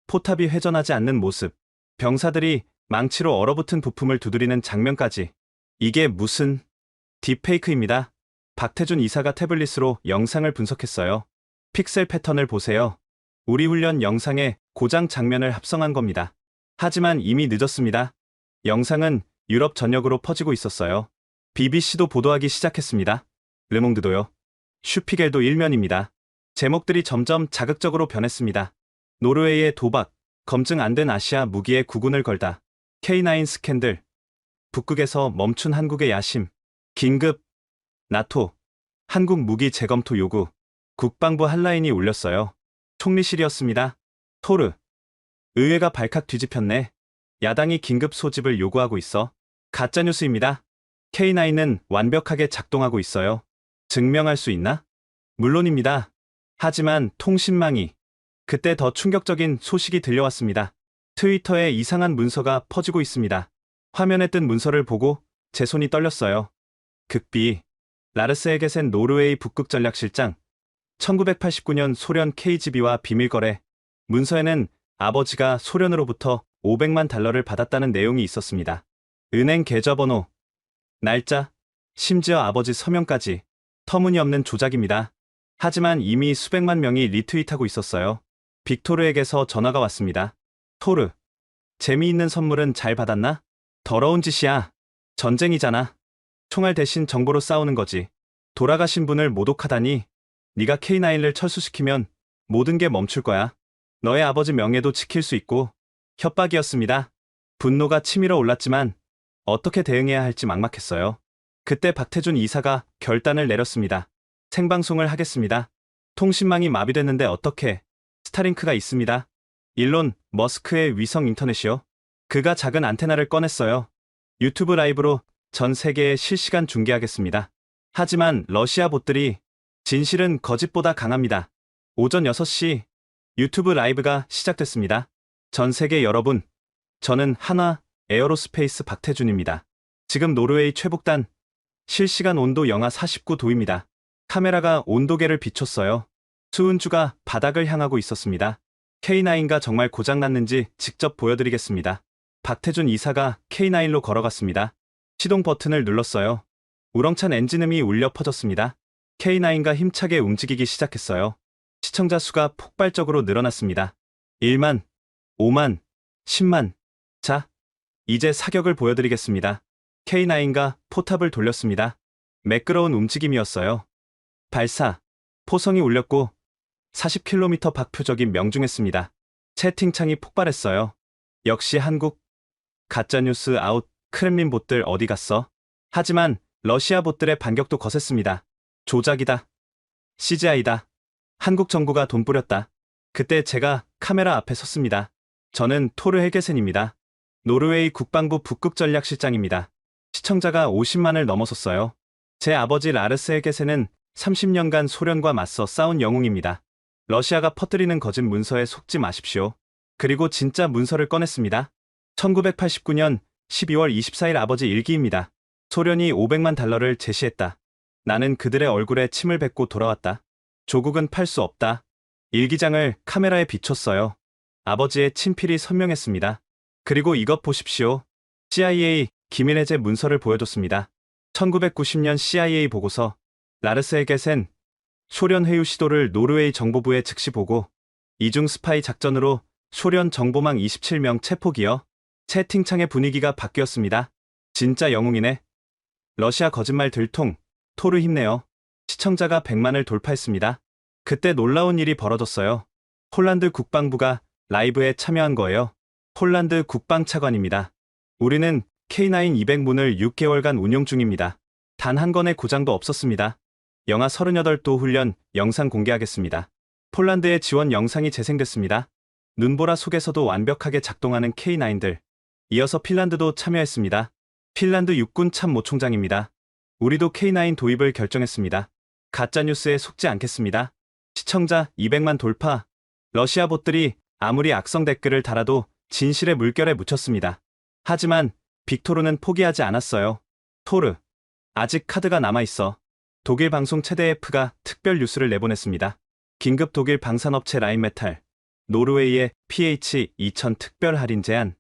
포탑이 회전하지 않는 모습, 병사들이 망치로 얼어붙은 부품을 두드리는 장면까지. 이게 무슨 딥페이크입니다. 박태준 이사가 태블릿으로 영상을 분석했어요. 픽셀 패턴을 보세요. 우리 훈련 영상에 고장 장면을 합성한 겁니다. 하지만 이미 늦었습니다. 영상은 유럽 전역으로 퍼지고 있었어요. BBC도 보도하기 시작했습니다. 르몽드도요. 슈피겔도 일면입니다. 제목들이 점점 자극적으로 변했습니다. 노르웨이의 도박, 검증 안 된 아시아 무기에 구군을 걸다. K9 스캔들. 북극에서 멈춘 한국의 야심. 긴급. 나토. 한국 무기 재검토 요구. 국방부 한라인이 울렸어요. 총리실이었습니다. 토르. 의회가 발칵 뒤집혔네. 야당이 긴급 소집을 요구하고 있어. 가짜뉴스입니다. K9은 완벽하게 작동하고 있어요. 증명할 수 있나? 물론입니다. 하지만 통신망이. 그때 더 충격적인 소식이 들려왔습니다. 트위터에 이상한 문서가 퍼지고 있습니다. 화면에 뜬 문서를 보고 제 손이 떨렸어요. 극비. 라르스 에게센 노르웨이 북극전략실장. 1989년 소련 KGB와 비밀거래. 문서에는 아버지가 소련으로부터 500만 달러를 받았다는 내용이 있었습니다. 은행 계좌번호, 날짜, 심지어 아버지 서명까지. 터무니없는 조작입니다. 하지만 이미 수백만 명이 리트윗하고 있었어요. 빅토르에게서 전화가 왔습니다. 토르, 재미있는 선물은 잘 받았나? 더러운 짓이야. 전쟁이잖아. 총알 대신 정보로 싸우는 거지. 돌아가신 분을 모독하다니. 네가 K9을 철수시키면 모든 게 멈출 거야. 너의 아버지 명예도 지킬 수 있고. 협박이었습니다. 분노가 치밀어 올랐지만 어떻게 대응해야 할지 막막했어요. 그때 박태준 이사가 결단을 내렸습니다. 생방송을 하겠습니다. 통신망이 마비됐는데 어떻게? 스타링크가 있습니다. 일론 머스크의 위성 인터넷이요. 그가 작은 안테나를 꺼냈어요. 유튜브 라이브로 전 세계에 실시간 중계하겠습니다. 하지만 러시아 봇들이 진실은 거짓보다 강합니다. 오전 6시 유튜브 라이브가 시작됐습니다. 전 세계 여러분, 저는 한화 에어로스페이스 박태준입니다. 지금 노르웨이 최북단 실시간 온도 영하 49도입니다. 카메라가 온도계를 비췄어요. 수은주가 바닥을 향하고 있었습니다. K9가 정말 고장났는지 직접 보여드리겠습니다. 박태준 이사가 K9로 걸어갔습니다. 시동 버튼을 눌렀어요. 우렁찬 엔진음이 울려 퍼졌습니다. K9가 힘차게 움직이기 시작했어요. 시청자 수가 폭발적으로 늘어났습니다. 1만, 5만, 10만. 자, 이제 사격을 보여드리겠습니다. K9가 포탑을 돌렸습니다. 매끄러운 움직임이었어요. 발사, 포성이 울렸고 40km 밖 표적이 명중했습니다. 채팅창이 폭발했어요. 역시 한국, 가짜뉴스 아웃, 크렘린 봇들 어디 갔어? 하지만 러시아 봇들의 반격도 거셌습니다. 조작이다. CGI다. 한국 정부가 돈 뿌렸다. 그때 제가 카메라 앞에 섰습니다. 저는 토르 헤게센입니다. 노르웨이 국방부 북극전략실장입니다. 시청자가 50만을 넘어섰어요. 제 아버지 라르스 헤게센은 30년간 소련과 맞서 싸운 영웅입니다. 러시아가 퍼뜨리는 거짓 문서에 속지 마십시오. 그리고 진짜 문서를 꺼냈습니다. 1989년 12월 24일 아버지 일기입니다. 소련이 500만 달러를 제시했다. 나는 그들의 얼굴에 침을 뱉고 돌아왔다. 조국은 팔 수 없다. 일기장을 카메라에 비췄어요. 아버지의 친필이 선명했습니다. 그리고 이것 보십시오. CIA 기밀해제 문서를 보여줬습니다. 1990년 CIA 보고서. 라르스에게센 소련 회유 시도를 노르웨이 정보부에 즉시 보고 이중 스파이 작전으로 소련 정보망 27명 체포기여. 채팅창의 분위기가 바뀌었습니다. 진짜 영웅이네. 러시아 거짓말 들통. 토르 힘내요. 시청자가 100만을 돌파했습니다. 그때 놀라운 일이 벌어졌어요. 폴란드 국방부가 라이브에 참여한 거예요. 폴란드 국방차관입니다. 우리는 K9 200문을 6개월간 운용 중입니다. 단 한 건의 고장도 없었습니다. 영하 38도 훈련 영상 공개하겠습니다. 폴란드의 지원 영상이 재생됐습니다. 눈보라 속에서도 완벽하게 작동하는 K9들. 이어서 핀란드도 참여했습니다. 핀란드 육군 참모총장입니다. 우리도 K9 도입을 결정했습니다. 가짜뉴스에 속지 않겠습니다. 시청자 200만 돌파. 러시아 봇들이 아무리 악성 댓글을 달아도 진실의 물결에 묻혔습니다. 하지만 빅토르는 포기하지 않았어요. 토르, 아직 카드가 남아있어. 독일 방송 최대 F가 특별 뉴스를 내보냈습니다. 긴급 독일 방산업체 라인메탈, 노르웨이의 PH2000 특별 할인 제한,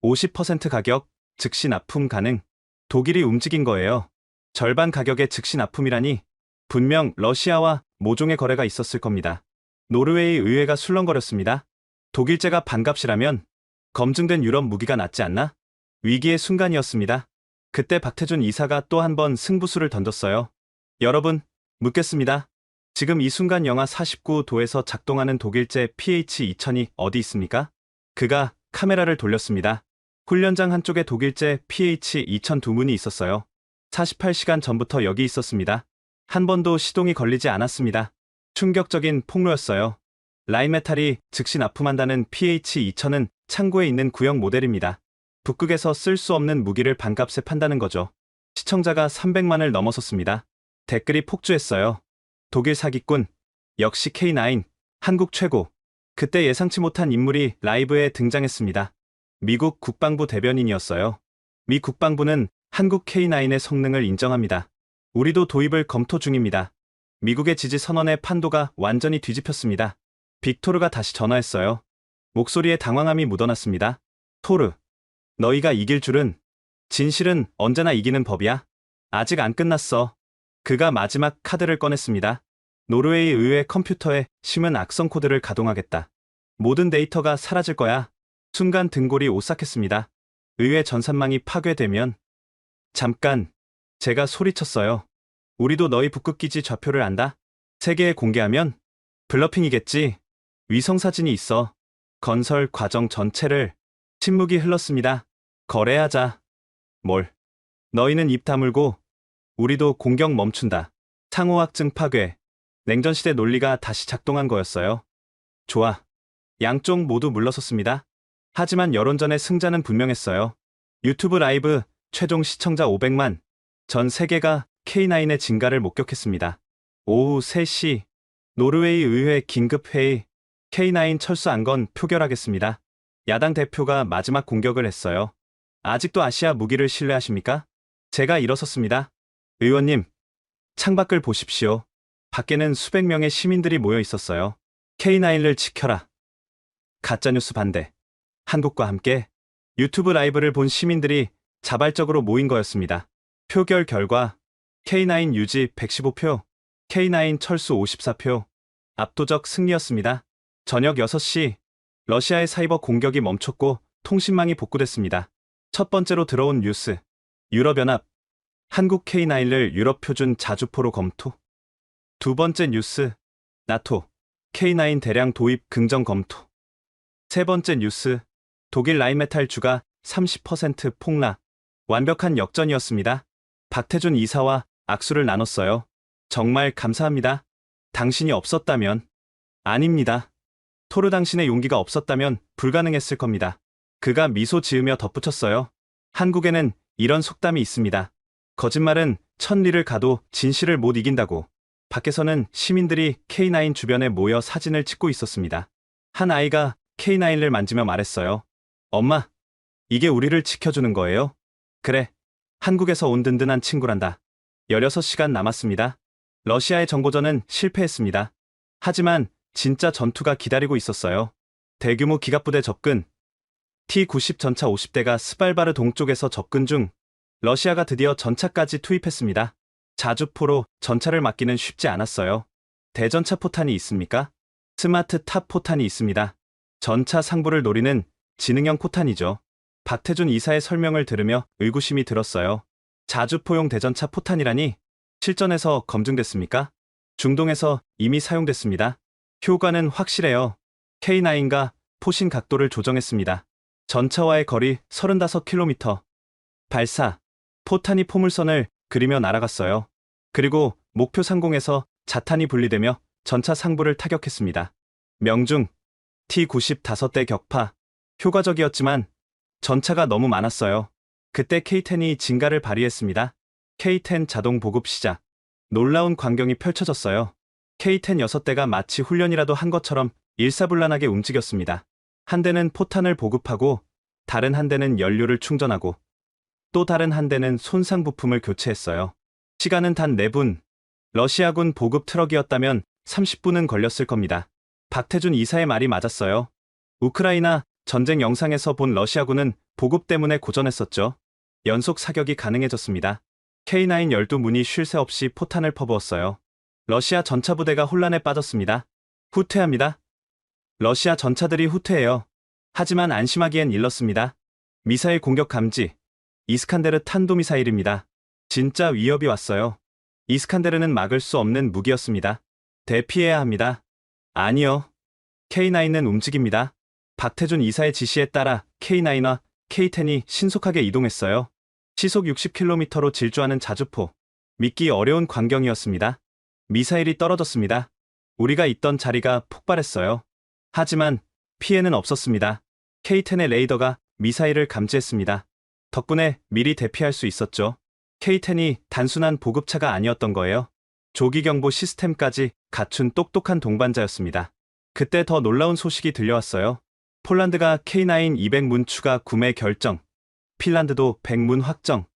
50% 가격, 즉시 납품 가능. 독일이 움직인 거예요. 절반 가격의 즉시 납품이라니 분명 러시아와 모종의 거래가 있었을 겁니다. 노르웨이 의회가 술렁거렸습니다. 독일제가 반값이라면 검증된 유럽 무기가 낫지 않나? 위기의 순간이었습니다. 그때 박태준 이사가 또 한 번 승부수를 던졌어요. 여러분, 묻겠습니다. 지금 이 순간 영하 49도에서 작동하는 독일제 PH2000이 어디 있습니까? 그가 카메라를 돌렸습니다. 훈련장 한쪽에 독일제 PH2000 두 문이 있었어요. 48시간 전부터 여기 있었습니다. 한 번도 시동이 걸리지 않았습니다. 충격적인 폭로였어요. 라인메탈이 즉시 납품한다는 PH2000은 창고에 있는 구형 모델입니다. 북극에서 쓸 수 없는 무기를 반값에 판다는 거죠. 시청자가 300만을 넘어섰습니다. 댓글이 폭주했어요. 독일 사기꾼, 역시 K9, 한국 최고. 그때 예상치 못한 인물이 라이브에 등장했습니다. 미국 국방부 대변인이었어요. 미 국방부는 한국 K9의 성능을 인정합니다. 우리도 도입을 검토 중입니다. 미국의 지지 선언의 판도가 완전히 뒤집혔습니다. 빅토르가 다시 전화했어요. 목소리에 당황함이 묻어났습니다. 토르, 너희가 이길 줄은. 진실은 언제나 이기는 법이야. 아직 안 끝났어. 그가 마지막 카드를 꺼냈습니다. 노르웨이 의회 컴퓨터에 심은 악성 코드를 가동하겠다. 모든 데이터가 사라질 거야. 순간 등골이 오싹했습니다. 의회 전산망이 파괴되면. 잠깐, 제가 소리쳤어요. 우리도 너희 북극기지 좌표를 안다. 세계에 공개하면 블러핑이겠지. 위성사진이 있어. 건설 과정 전체를. 침묵이 흘렀습니다. 거래하자. 뭘? 너희는 입 다물고 우리도 공격 멈춘다. 상호학증 파괴. 냉전시대 논리가 다시 작동한 거였어요. 좋아. 양쪽 모두 물러섰습니다. 하지만 여론전의 승자는 분명했어요. 유튜브 라이브 최종 시청자 500만, 전 세계가 K9의 진가를 목격했습니다. 오후 3시 노르웨이 의회 긴급회의, K9 철수 안건 표결하겠습니다. 야당 대표가 마지막 공격을 했어요. 아직도 아시아 무기를 신뢰하십니까? 제가 일어섰습니다. 의원님, 창밖을 보십시오. 밖에는 수백 명의 시민들이 모여 있었어요. K9를 지켜라. 가짜뉴스 반대. 한국과 함께 유튜브 라이브를 본 시민들이 자발적으로 모인 거였습니다. 표결 결과 K9 유지 115표, K9 철수 54표, 압도적 승리였습니다. 저녁 6시 러시아의 사이버 공격이 멈췄고 통신망이 복구됐습니다. 첫 번째로 들어온 뉴스, 유럽연합, 한국 K9을 유럽 표준 자주포로 검토. 두 번째 뉴스, 나토, K9 대량 도입 긍정 검토. 세 번째 뉴스, 독일 라인메탈 주가 30% 폭락. 완벽한 역전이었습니다. 박태준 이사와 악수를 나눴어요. 정말 감사합니다. 당신이 없었다면, 아닙니다. 토르 당신의 용기가 없었다면 불가능했을 겁니다. 그가 미소 지으며 덧붙였어요. 한국에는 이런 속담이 있습니다. 거짓말은 천리를 가도 진실을 못 이긴다고. 밖에서는 시민들이 K9 주변에 모여 사진을 찍고 있었습니다. 한 아이가 K9을 만지며 말했어요. 엄마, 이게 우리를 지켜주는 거예요? 그래, 한국에서 온 든든한 친구란다. 16시간 남았습니다. 러시아의 정보전은 실패했습니다. 하지만 진짜 전투가 기다리고 있었어요. 대규모 기갑부대 접근. T-90 전차 50대가 스발바르 동쪽에서 접근 중 러시아가 드디어 전차까지 투입했습니다. 자주포로 전차를 막기는 쉽지 않았어요. 대전차 포탄이 있습니까? 스마트 탑 포탄이 있습니다. 전차 상부를 노리는 지능형 포탄이죠. 박태준 이사의 설명을 들으며 의구심이 들었어요. 자주포용 대전차 포탄이라니? 실전에서 검증됐습니까? 중동에서 이미 사용됐습니다. 효과는 확실해요. K9과 포신 각도를 조정했습니다. 전차와의 거리 35km. 발사. 포탄이 포물선을 그리며 날아갔어요. 그리고 목표 상공에서 자탄이 분리되며 전차 상부를 타격했습니다. 명중. T-90 5대 격파. 효과적이었지만 전차가 너무 많았어요. 그때 K10이 진가를 발휘했습니다. K10 자동 보급 시작. 놀라운 광경이 펼쳐졌어요. K10 6대가 마치 훈련이라도 한 것처럼 일사불란하게 움직였습니다. 한 대는 포탄을 보급하고 다른 한 대는 연료를 충전하고 또 다른 한 대는 손상 부품을 교체했어요. 시간은 단 4분. 러시아군 보급 트럭이었다면 30분은 걸렸을 겁니다. 박태준 이사의 말이 맞았어요. 우크라이나 전쟁 영상에서 본 러시아군은 보급 때문에 고전했었죠. 연속 사격이 가능해졌습니다. K9 12문이 쉴 새 없이 포탄을 퍼부었어요. 러시아 전차부대가 혼란에 빠졌습니다. 후퇴합니다. 러시아 전차들이 후퇴해요. 하지만 안심하기엔 일렀습니다. 미사일 공격 감지. 이스칸데르 탄도미사일입니다. 진짜 위협이 왔어요. 이스칸데르는 막을 수 없는 무기였습니다. 대피해야 합니다. 아니요. K9은 움직입니다. 박태준 이사의 지시에 따라 K9와 K10이 신속하게 이동했어요. 시속 60km로 질주하는 자주포. 믿기 어려운 광경이었습니다. 미사일이 떨어졌습니다. 우리가 있던 자리가 폭발했어요. 하지만 피해는 없었습니다. K10의 레이더가 미사일을 감지했습니다. 덕분에 미리 대피할 수 있었죠. K10이 단순한 보급차가 아니었던 거예요. 조기경보 시스템까지 갖춘 똑똑한 동반자였습니다. 그때 더 놀라운 소식이 들려왔어요. 폴란드가 K9 200문 추가 구매 결정. 핀란드도 100문 확정.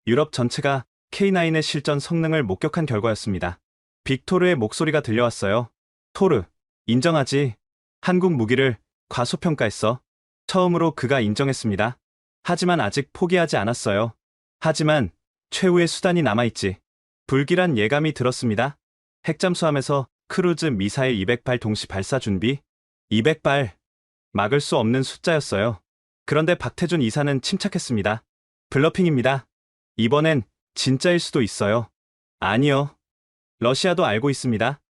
유럽 전체가 K9의 실전 성능을 목격한 결과였습니다. 빅토르의 목소리가 들려왔어요. 토르, 인정하지. 한국 무기를 과소평가했어. 처음으로 그가 인정했습니다. 하지만 아직 포기하지 않았어요. 하지만 최후의 수단이 남아있지. 불길한 예감이 들었습니다. 핵잠수함에서 크루즈 미사일 200발 동시 발사 준비. 200발. 막을 수 없는 숫자였어요. 그런데 박태준 이사는 침착했습니다. 블러핑입니다. 이번엔 진짜일 수도 있어요. 아니요. 러시아도 알고 있습니다.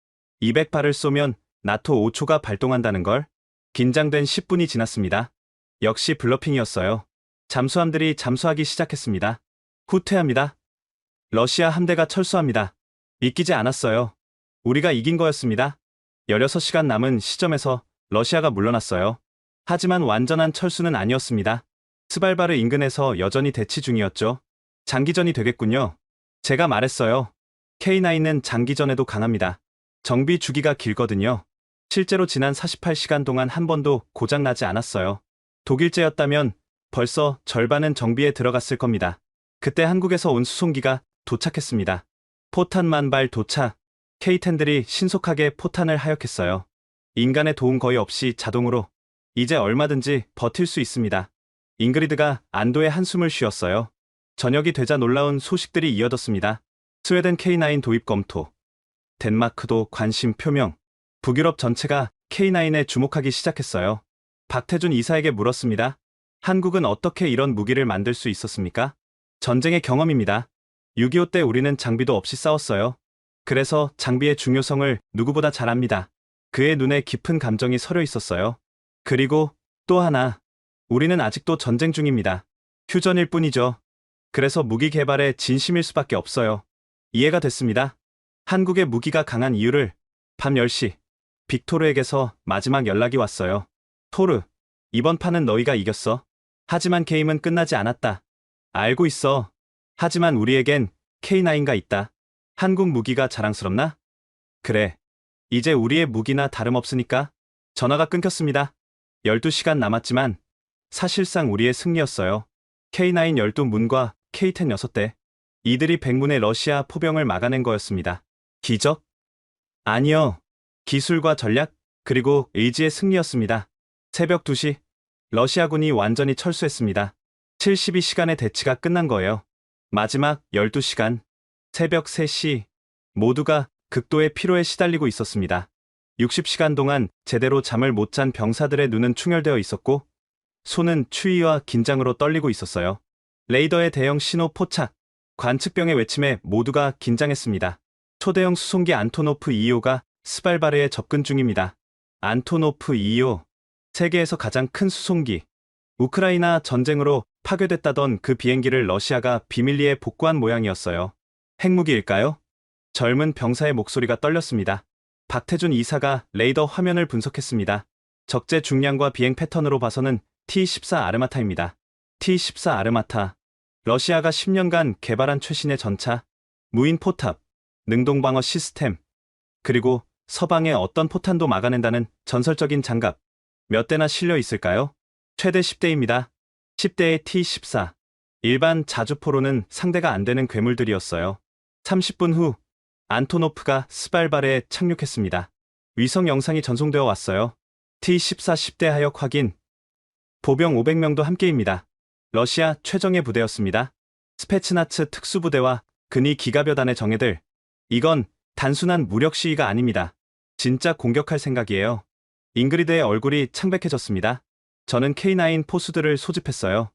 200발을 쏘면 나토 5초가 발동한다는 걸. 긴장된 10분이 지났습니다. 역시 블러핑이었어요. 잠수함들이 잠수하기 시작했습니다. 후퇴합니다. 러시아 함대가 철수합니다. 믿기지 않았어요. 우리가 이긴 거였습니다. 16시간 남은 시점에서 러시아가 물러났어요. 하지만 완전한 철수는 아니었습니다. 스발바르 인근에서 여전히 대치 중이었죠. 장기전이 되겠군요. 제가 말했어요. K9은 장기전에도 강합니다. 정비 주기가 길거든요. 실제로 지난 48시간 동안 한 번도 고장나지 않았어요. 독일제였다면 벌써 절반은 정비에 들어갔을 겁니다. 그때 한국에서 온 수송기가 도착했습니다. 포탄 만발 도착. K10들이 신속하게 포탄을 하역했어요. 인간의 도움 거의 없이 자동으로. 이제 얼마든지 버틸 수 있습니다. 잉그리드가 안도의 한숨을 쉬었어요. 저녁이 되자 놀라운 소식들이 이어졌습니다. 스웨덴 K9 도입 검토. 덴마크도 관심 표명. 북유럽 전체가 K9에 주목하기 시작했어요. 박태준 이사에게 물었습니다. 한국은 어떻게 이런 무기를 만들 수 있었습니까? 전쟁의 경험입니다. 6.25 때 우리는 장비도 없이 싸웠어요. 그래서 장비의 중요성을 누구보다 잘 압니다. 그의 눈에 깊은 감정이 서려 있었어요. 그리고 또 하나. 우리는 아직도 전쟁 중입니다. 휴전일 뿐이죠. 그래서 무기 개발에 진심일 수밖에 없어요. 이해가 됐습니다. 한국의 무기가 강한 이유를 밤 10시 빅토르에게서 마지막 연락이 왔어요. 토르, 이번 판은 너희가 이겼어. 하지만 게임은 끝나지 않았다. 알고 있어. 하지만 우리에겐 K9가 있다. 한국 무기가 자랑스럽나? 그래. 이제 우리의 무기나 다름없으니까. 전화가 끊겼습니다. 12시간 남았지만 사실상 우리의 승리였어요. K9 12문과 K10 6대. 이들이 100문의 러시아 포병을 막아낸 거였습니다. 기적? 아니요. 기술과 전략, 그리고 의지의 승리였습니다. 새벽 2시, 러시아군이 완전히 철수했습니다. 72시간의 대치가 끝난 거예요. 마지막 12시간, 새벽 3시, 모두가 극도의 피로에 시달리고 있었습니다. 60시간 동안 제대로 잠을 못 잔 병사들의 눈은 충혈되어 있었고, 손은 추위와 긴장으로 떨리고 있었어요. 레이더의 대형 신호 포착, 관측병의 외침에 모두가 긴장했습니다. 초대형 수송기 안토노프 2호가 스발바르에 접근 중입니다. 안토노프 2호, 세계에서 가장 큰 수송기. 우크라이나 전쟁으로 파괴됐다던 그 비행기를 러시아가 비밀리에 복구한 모양이었어요. 핵무기일까요? 젊은 병사의 목소리가 떨렸습니다. 박태준 이사가 레이더 화면을 분석했습니다. 적재 중량과 비행 패턴으로 봐서는 T-14 아르마타입니다. T-14 아르마타. 러시아가 10년간 개발한 최신의 전차, 무인 포탑, 능동방어 시스템, 그리고 서방의 어떤 포탄도 막아낸다는 전설적인 장갑. 몇 대나 실려 있을까요? 최대 10대입니다. 10대의 T-14. 일반 자주포로는 상대가 안 되는 괴물들이었어요. 30분 후, 안토노프가 스발바르에 착륙했습니다. 위성 영상이 전송되어 왔어요. T-14 10대 하역 확인. 보병 500명도 함께입니다. 러시아 최정예 부대였습니다. 스페츠나츠 특수부대와 근위 기갑여단의 정예들. 이건 단순한 무력 시위가 아닙니다. 진짜 공격할 생각이에요. 잉그리드의 얼굴이 창백해졌습니다. 저는 K9 포수들을 소집했어요.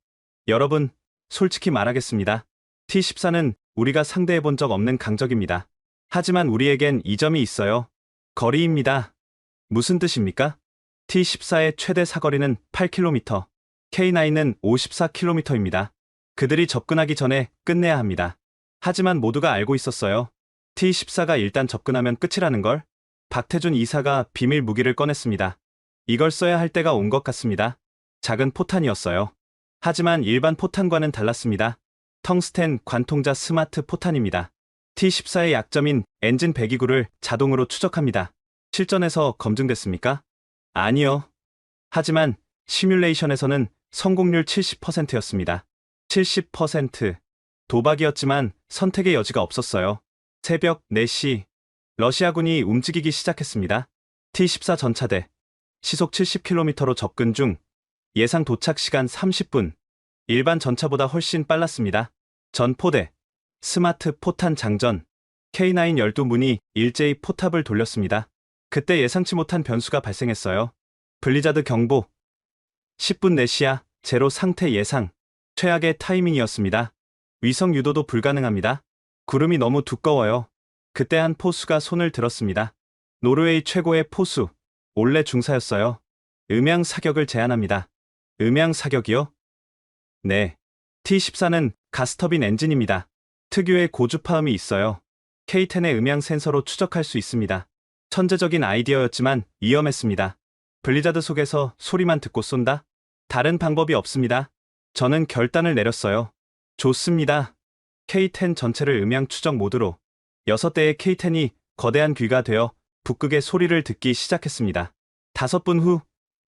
여러분, 솔직히 말하겠습니다. T-14는 우리가 상대해본 적 없는 강적입니다. 하지만 우리에겐 이점이 있어요. 거리입니다. 무슨 뜻입니까? T-14의 최대 사거리는 8km, K9은 54km입니다. 그들이 접근하기 전에 끝내야 합니다. 하지만 모두가 알고 있었어요. T-14가 일단 접근하면 끝이라는 걸. 박태준 이사가 비밀 무기를 꺼냈습니다. 이걸 써야 할 때가 온 것 같습니다. 작은 포탄이었어요. 하지만 일반 포탄과는 달랐습니다. 텅스텐 관통자 스마트 포탄입니다. T-14의 약점인 엔진 배기구를 자동으로 추적합니다. 실전에서 검증됐습니까? 아니요. 하지만 시뮬레이션에서는 성공률 70%였습니다. 70%. 도박이었지만 선택의 여지가 없었어요. 새벽 4시, 러시아군이 움직이기 시작했습니다. T-14 전차대, 시속 70km로 접근 중, 예상 도착 시간 30분, 일반 전차보다 훨씬 빨랐습니다. 전포대, 스마트 포탄 장전, K9 12문이 일제히 포탑을 돌렸습니다. 그때 예상치 못한 변수가 발생했어요. 블리자드 경보. 10분 내시야, 제로 상태 예상. 최악의 타이밍이었습니다. 위성 유도도 불가능합니다. 구름이 너무 두꺼워요. 그때 한 포수가 손을 들었습니다. 노르웨이 최고의 포수, 올레 중사였어요. 음향 사격을 제안합니다. 음향 사격이요? 네. T-14는 가스터빈 엔진입니다. 특유의 고주파음이 있어요. K10의 음향 센서로 추적할 수 있습니다. 천재적인 아이디어였지만 위험했습니다. 블리자드 속에서 소리만 듣고 쏜다? 다른 방법이 없습니다. 저는 결단을 내렸어요. 좋습니다. K-10 전체를 음향 추적 모드로 6대의 K-10이 거대한 귀가 되어 북극의 소리를 듣기 시작했습니다. 5분 후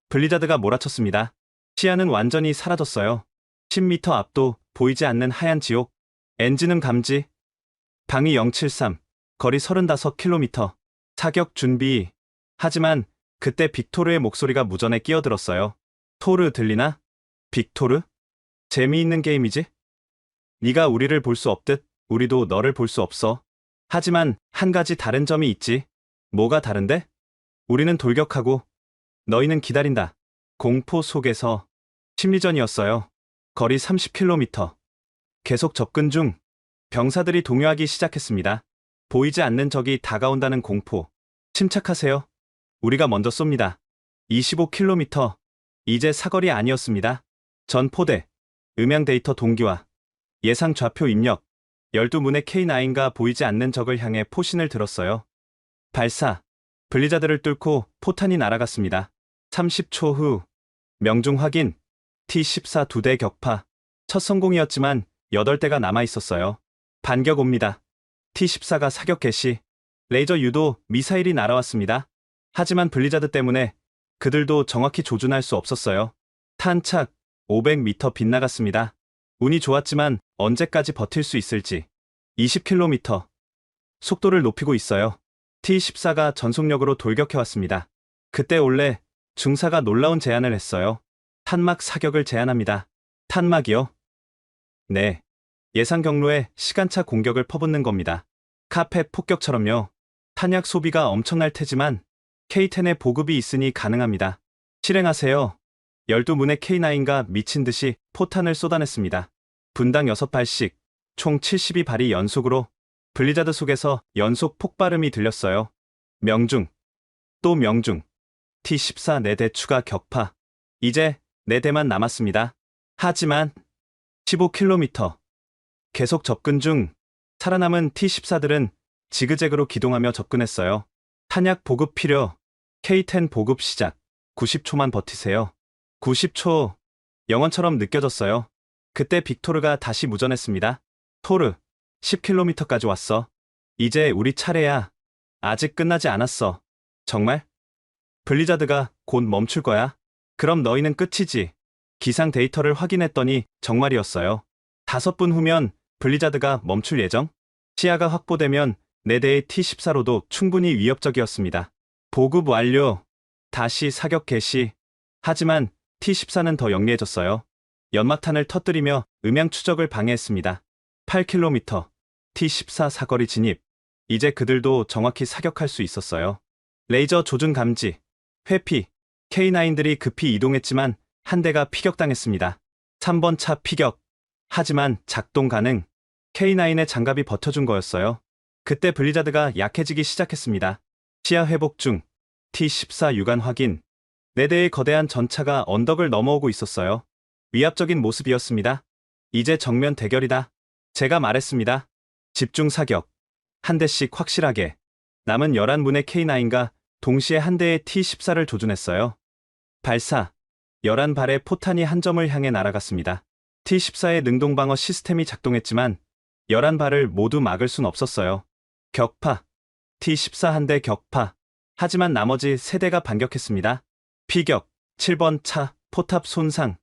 블리자드가 몰아쳤습니다. 시야는 완전히 사라졌어요. 10m 앞도 보이지 않는 하얀 지옥. 엔진음 감지. 방위 073. 거리 35km. 사격 준비. 하지만 그때 빅토르의 목소리가 무전에 끼어들었어요. 토르 들리나? 빅토르? 재미있는 게임이지? 네가 우리를 볼 수 없듯 우리도 너를 볼 수 없어. 하지만 한 가지 다른 점이 있지. 뭐가 다른데? 우리는 돌격하고 너희는 기다린다. 공포 속에서 심리전이었어요. 거리 30km. 계속 접근 중 병사들이 동요하기 시작했습니다. 보이지 않는 적이 다가온다는 공포. 침착하세요. 우리가 먼저 쏩니다. 25km. 이제 사거리 아니었습니다. 전 포대, 음향 데이터 동기화, 예상 좌표 입력, 12문의 K9과 보이지 않는 적을 향해 포신을 들었어요. 발사, 블리자드를 뚫고 포탄이 날아갔습니다. 30초 후, 명중 확인, T-14 2대 격파. 첫 성공이었지만 8대가 남아있었어요. 반격 옵니다. T-14가 사격 개시, 레이저 유도 미사일이 날아왔습니다. 하지만 블리자드 때문에 그들도 정확히 조준할 수 없었어요. 탄착 500m 빗나갔습니다. 운이 좋았지만 언제까지 버틸 수 있을지. 20km. 속도를 높이고 있어요. T-14가 전속력으로 돌격해왔습니다. 그때 원래 중사가 놀라운 제안을 했어요. 탄막 사격을 제안합니다. 탄막이요? 네. 예상 경로에 시간차 공격을 퍼붓는 겁니다. 카펫 폭격처럼요. 탄약 소비가 엄청날 테지만 K-10의 보급이 있으니 가능합니다. 실행하세요. 12문의 K9가 미친 듯이 포탄을 쏟아냈습니다. 분당 6발씩, 총 72발이 연속으로 블리자드 속에서 연속 폭발음이 들렸어요. 명중, 또 명중. T-14 4대 추가 격파. 이제 4대만 남았습니다. 하지만 15km. 계속 접근 중 살아남은 T-14들은 지그재그로 기동하며 접근했어요. 탄약 보급 필요. K-10 보급 시작. 90초만 버티세요. 90초. 영원처럼 느껴졌어요. 그때 빅토르가 다시 무전했습니다. 토르, 10km까지 왔어. 이제 우리 차례야. 아직 끝나지 않았어. 정말? 블리자드가 곧 멈출 거야. 그럼 너희는 끝이지. 기상 데이터를 확인했더니 정말이었어요. 5분 후면 블리자드가 멈출 예정? 시야가 확보되면 4대의 T-14로도 충분히 위협적이었습니다. 보급 완료. 다시 사격 개시. 하지만 T-14는 더 영리해졌어요. 연막탄을 터뜨리며 음향 추적을 방해했습니다. 8km. T-14 사거리 진입. 이제 그들도 정확히 사격할 수 있었어요. 레이저 조준 감지. 회피. K9들이 급히 이동했지만 한 대가 피격당했습니다. 3번 차 피격. 하지만 작동 가능. K9의 장갑이 버텨준 거였어요. 그때 블리자드가 약해지기 시작했습니다. 시야 회복 중. T-14 유관 확인. 4대의 거대한 전차가 언덕을 넘어오고 있었어요. 위압적인 모습이었습니다. 이제 정면 대결이다. 제가 말했습니다. 집중 사격. 한 대씩 확실하게. 남은 11문의 K9과 동시에 한 대의 T-14를 조준했어요. 발사. 11발의 포탄이 한 점을 향해 날아갔습니다. T-14의 능동방어 시스템이 작동했지만 11발을 모두 막을 순 없었어요. 격파. T-14 한 대 격파. 하지만 나머지 3대가 반격했습니다. 피격. 7번 차 포탑 손상.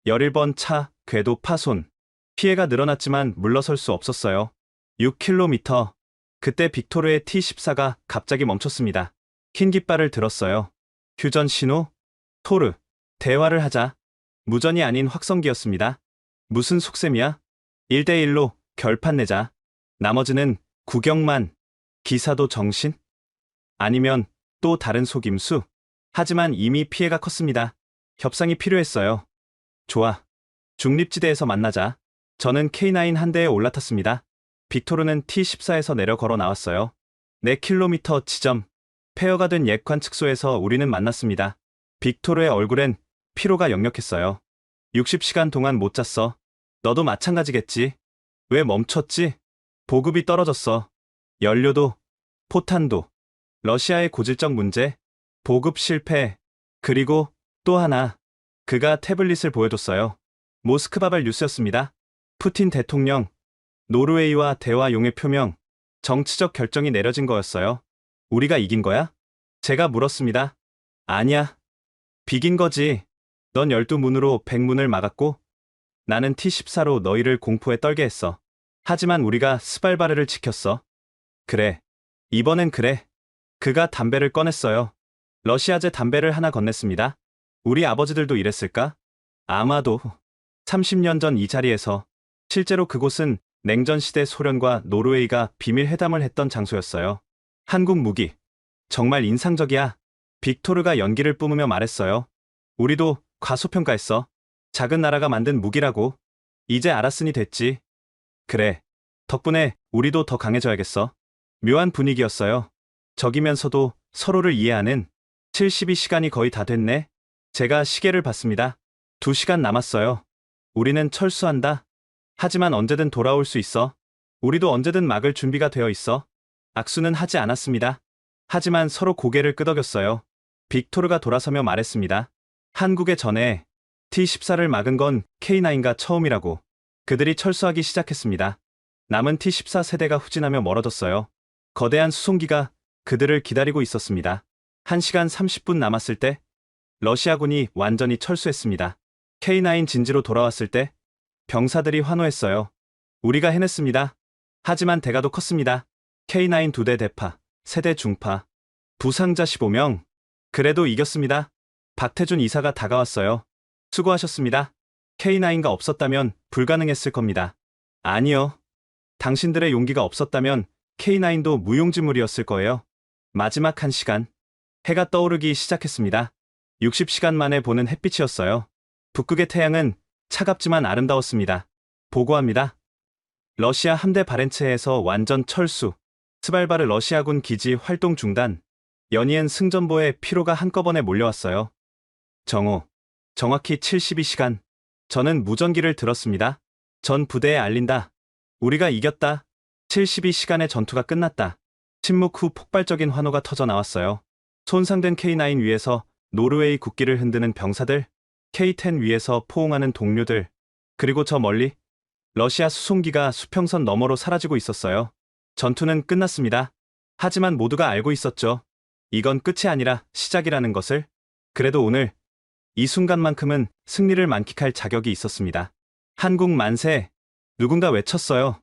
11번 차 궤도 파손. 피해가 늘어났지만 물러설 수 없었어요. 6km. 그때 빅토르의 T-14가 갑자기 멈췄습니다. 흰 깃발을 들었어요. 휴전 신호? 토르. 대화를 하자. 무전이 아닌 확성기였습니다. 무슨 속셈이야? 1대1로 결판 내자. 나머지는 구경만. 기사도 정신? 아니면 또 다른 속임수? 하지만 이미 피해가 컸습니다. 협상이 필요했어요. 좋아. 중립지대에서 만나자. 저는 K9 한 대에 올라탔습니다. 빅토르는 T-14에서 내려 걸어 나왔어요. 4km 지점. 폐허가 된 옛 관측소에서 우리는 만났습니다. 빅토르의 얼굴엔 피로가 역력했어요. 60시간 동안 못 잤어. 너도 마찬가지겠지. 왜 멈췄지? 보급이 떨어졌어. 연료도, 포탄도. 러시아의 고질적 문제, 보급 실패. 그리고 또 하나. 그가 태블릿을 보여줬어요. 모스크바발 뉴스였습니다. 푸틴 대통령, 노르웨이와 대화 용의 표명, 정치적 결정이 내려진 거였어요. 우리가 이긴 거야? 제가 물었습니다. 아니야. 비긴 거지. 넌 12문으로 100문을 막았고 나는 T14로 너희를 공포에 떨게 했어. 하지만 우리가 스발바르를 지켰어. 그래. 이번엔 그래. 그가 담배를 꺼냈어요. 러시아제 담배를 하나 건넸습니다. 우리 아버지들도 이랬을까? 아마도. 30년 전 이 자리에서 실제로 그곳은 냉전시대 소련과 노르웨이가 비밀 회담을 했던 장소였어요. 한국 무기. 정말 인상적이야. 빅토르가 연기를 뿜으며 말했어요. 우리도 과소평가했어. 작은 나라가 만든 무기라고. 이제 알았으니 됐지. 그래. 덕분에 우리도 더 강해져야겠어. 묘한 분위기였어요. 적이면서도 서로를 이해하는. 72시간이 거의 다 됐네. 제가 시계를 봤습니다. 2시간 남았어요. 우리는 철수한다. 하지만 언제든 돌아올 수 있어. 우리도 언제든 막을 준비가 되어 있어. 악수는 하지 않았습니다. 하지만 서로 고개를 끄덕였어요. 빅토르가 돌아서며 말했습니다. 한국에 전에 T14를 막은 건 K9가 처음이라고. 그들이 철수하기 시작했습니다. 남은 T14 세대가 후진하며 멀어졌어요. 거대한 수송기가 그들을 기다리고 있었습니다. 1시간 30분 남았을 때 러시아군이 완전히 철수했습니다. K9 진지로 돌아왔을 때 병사들이 환호했어요. 우리가 해냈습니다. 하지만 대가도 컸습니다. K9 2대 대파, 세대 중파, 부상자 15명. 그래도 이겼습니다. 박태준 이사가 다가왔어요. 수고하셨습니다. K9가 없었다면 불가능했을 겁니다. 아니요. 당신들의 용기가 없었다면 K9도 무용지물이었을 거예요. 마지막 1시간. 해가 떠오르기 시작했습니다. 60시간 만에 보는 햇빛이었어요. 북극의 태양은 차갑지만 아름다웠습니다. 보고합니다. 러시아 함대 바렌츠해에서 완전 철수. 스발바르 러시아군 기지 활동 중단. 연이은 승전보에 피로가 한꺼번에 몰려왔어요. 정오. 정확히 72시간. 저는 무전기를 들었습니다. 전 부대에 알린다. 우리가 이겼다. 72시간의 전투가 끝났다. 침묵 후 폭발적인 환호가 터져 나왔어요. 손상된 K9 위에서 노르웨이 국기를 흔드는 병사들, K10 위에서 포옹하는 동료들, 그리고 저 멀리 러시아 수송기가 수평선 너머로 사라지고 있었어요. 전투는 끝났습니다. 하지만 모두가 알고 있었죠. 이건 끝이 아니라 시작이라는 것을. 그래도 오늘 이 순간만큼은 승리를 만끽할 자격이 있었습니다. 한국 만세! 누군가 외쳤어요.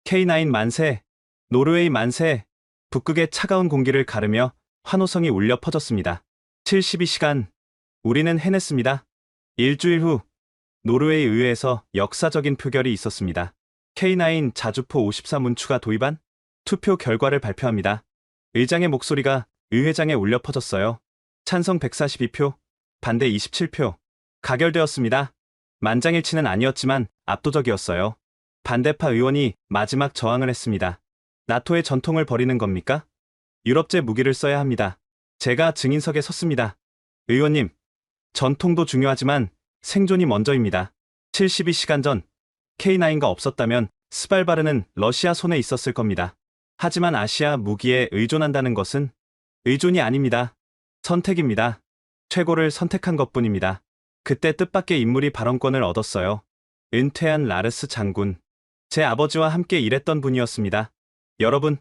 K9 만세! 노르웨이 만세! 북극의 차가운 공기를 가르며 환호성이 울려 퍼졌습니다. 72시간. 우리는 해냈습니다. 일주일 후 노르웨이 의회에서 역사적인 표결이 있었습니다. K9 자주포 54문 추가 도입안 투표 결과를 발표합니다. 의장의 목소리가 의회장에 울려 퍼졌어요. 찬성 142표, 반대 27표. 가결되었습니다. 만장일치는 아니었지만 압도적이었어요. 반대파 의원이 마지막 저항을 했습니다. 나토의 전통을 버리는 겁니까? 유럽제 무기를 써야 합니다. 제가 증인석에 섰습니다. 의원님, 전통도 중요하지만 생존이 먼저입니다. 72시간 전 K9가 없었다면 스발바르는 러시아 손에 있었을 겁니다. 하지만 아시아 무기에 의존한다는 것은 의존이 아닙니다. 선택입니다. 최고를 선택한 것뿐입니다. 그때 뜻밖의 인물이 발언권을 얻었어요. 은퇴한 라르스 장군. 제 아버지와 함께 일했던 분이었습니다. 여러분,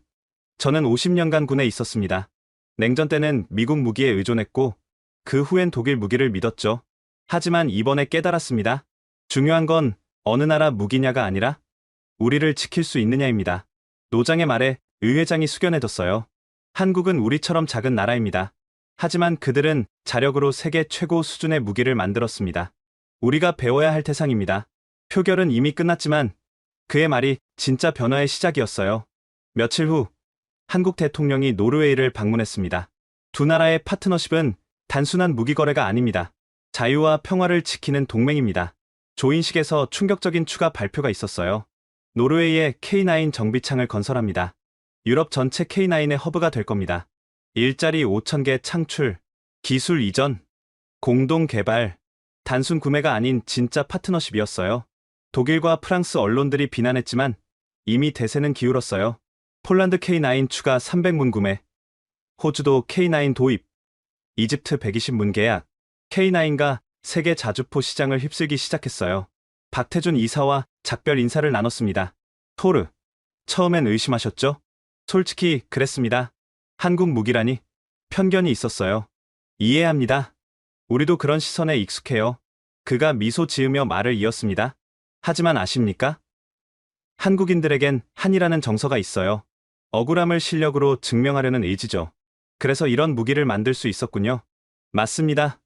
저는 50년간 군에 있었습니다. 냉전 때는 미국 무기에 의존했고 그 후엔 독일 무기를 믿었죠. 하지만 이번에 깨달았습니다. 중요한 건 어느 나라 무기냐가 아니라 우리를 지킬 수 있느냐입니다. 노장의 말에 의회장이 숙연해졌어요. 한국은 우리처럼 작은 나라입니다. 하지만 그들은 자력으로 세계 최고 수준의 무기를 만들었습니다. 우리가 배워야 할 태상입니다. 표결은 이미 끝났지만 그의 말이 진짜 변화의 시작이었어요. 며칠 후 한국 대통령이 노르웨이를 방문했습니다. 두 나라의 파트너십은 단순한 무기 거래가 아닙니다. 자유와 평화를 지키는 동맹입니다. 조인식에서 충격적인 추가 발표가 있었어요. 노르웨이에 K9 정비창을 건설합니다. 유럽 전체 K9의 허브가 될 겁니다. 일자리 5,000개 창출, 기술 이전, 공동 개발, 단순 구매가 아닌 진짜 파트너십이었어요. 독일과 프랑스 언론들이 비난했지만 이미 대세는 기울었어요. 폴란드 K9 추가 300문 구매, 호주도 K9 도입, 이집트 120문 계약, K9가 세계 자주포 시장을 휩쓸기 시작했어요. 박태준 이사와 작별 인사를 나눴습니다. 토르, 처음엔 의심하셨죠? 솔직히 그랬습니다. 한국 무기라니 편견이 있었어요. 이해합니다. 우리도 그런 시선에 익숙해요. 그가 미소 지으며 말을 이었습니다. 하지만 아십니까? 한국인들에겐 한이라는 정서가 있어요. 억울함을 실력으로 증명하려는 의지죠. 그래서 이런 무기를 만들 수 있었군요. 맞습니다.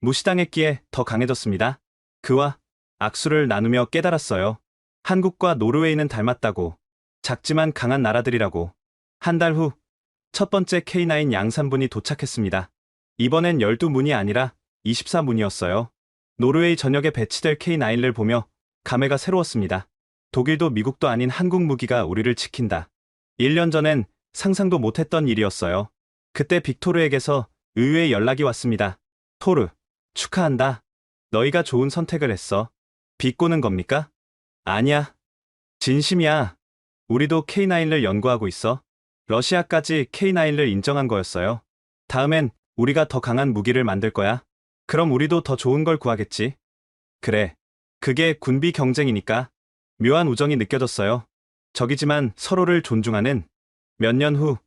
무시당했기에 더 강해졌습니다. 그와 악수를 나누며 깨달았어요. 한국과 노르웨이는 닮았다고. 작지만 강한 나라들이라고. 한 달 후, 첫 번째 K9 양산분이 도착했습니다. 이번엔 12문이 아니라 24문이었어요. 노르웨이 전역에 배치될 K9을 보며 감회가 새로웠습니다. 독일도 미국도 아닌 한국 무기가 우리를 지킨다. 1년 전엔 상상도 못했던 일이었어요. 그때 빅토르에게서 의외의 연락이 왔습니다. 토르, 축하한다. 너희가 좋은 선택을 했어. 비꼬는 겁니까? 아니야. 진심이야. 우리도 K9를 연구하고 있어. 러시아까지 K9를 인정한 거였어요. 다음엔 우리가 더 강한 무기를 만들 거야. 그럼 우리도 더 좋은 걸 구하겠지. 그래. 그게 군비 경쟁이니까. 묘한 우정이 느껴졌어요. 적이지만 서로를 존중하는. 몇 년 후,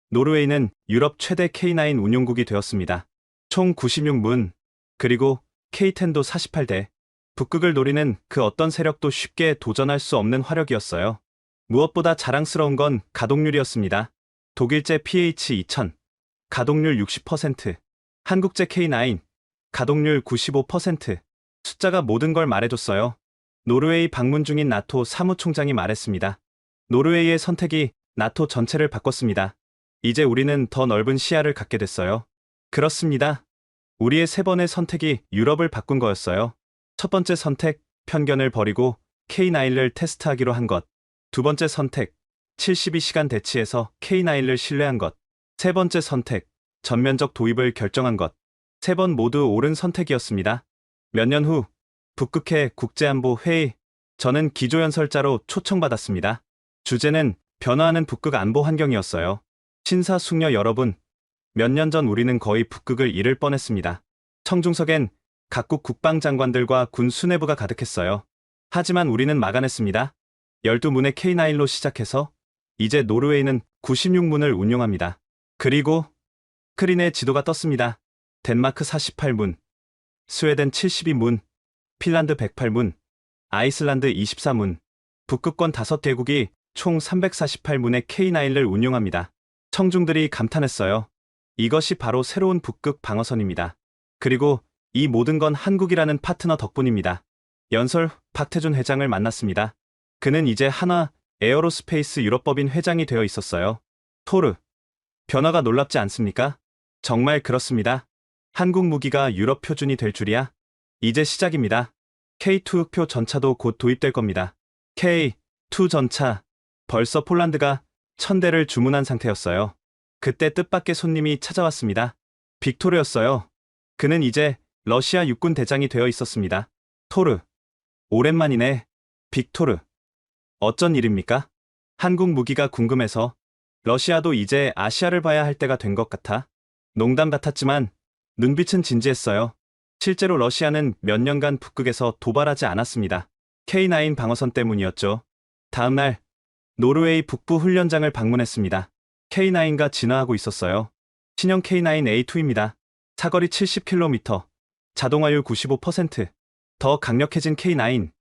노르웨이는 유럽 최대 K9 운용국이 되었습니다. 총 96문, 그리고 K10도 48대. 북극을 노리는 그 어떤 세력도 쉽게 도전할 수 없는 화력이었어요. 무엇보다 자랑스러운 건 가동률이었습니다. 독일제 PH2000, 가동률 60%, 한국제 K9, 가동률 95%. 숫자가 모든 걸 말해줬어요. 노르웨이 방문 중인 나토 사무총장이 말했습니다. 노르웨이의 선택이 나토 전체를 바꿨습니다. 이제 우리는 더 넓은 시야를 갖게 됐어요. 그렇습니다. 우리의 세 번의 선택이 유럽을 바꾼 거였어요. 첫 번째 선택, 편견을 버리고 K9를 테스트하기로 한 것. 두 번째 선택, 72시간 대치해서 K9를 신뢰한 것. 세 번째 선택, 전면적 도입을 결정한 것. 세 번 모두 옳은 선택이었습니다. 몇 년 후, 북극해 국제안보회의. 저는 기조연설자로 초청받았습니다. 주제는 변화하는 북극 안보 환경이었어요. 신사숙녀 여러분, 몇 년 전 우리는 거의 북극을 잃을 뻔했습니다. 청중석엔 각국 국방장관들과 군 수뇌부가 가득했어요. 하지만 우리는 막아냈습니다. 12문의 K9로 시작해서 이제 노르웨이는 96문을 운용합니다. 그리고 스크린에 지도가 떴습니다. 덴마크 48문, 스웨덴 72문, 핀란드 108문, 아이슬란드 24문, 북극권 5개국이 총 348문의 K9를 운용합니다. 청중들이 감탄했어요. 이것이 바로 새로운 북극 방어선입니다. 그리고 이 모든 건 한국이라는 파트너 덕분입니다. 연설 후 박태준 회장을 만났습니다. 그는 이제 한화 에어로스페이스 유럽법인 회장이 되어 있었어요. 토르, 변화가 놀랍지 않습니까? 정말 그렇습니다. 한국 무기가 유럽 표준이 될 줄이야. 이제 시작입니다. K2 흑표 전차도 곧 도입될 겁니다. K2 전차, 벌써 폴란드가 1000대를 주문한 상태였어요. 그때 뜻밖의 손님이 찾아왔습니다. 빅토르였어요. 그는 이제 러시아 육군 대장이 되어 있었습니다. 토르, 오랜만이네. 빅토르, 어쩐 일입니까? 한국 무기가 궁금해서. 러시아도 이제 아시아를 봐야 할 때가 된 것 같아. 농담 같았지만 눈빛은 진지했어요. 실제로 러시아는 몇 년간 북극에서 도발하지 않았습니다. K9 방어선 때문이었죠. 다음 날 노르웨이 북부 훈련장을 방문했습니다. K9가 진화하고 있었어요. 신형 K9A2입니다. 사거리 70km, 자동화율 95%, 더 강력해진 K9.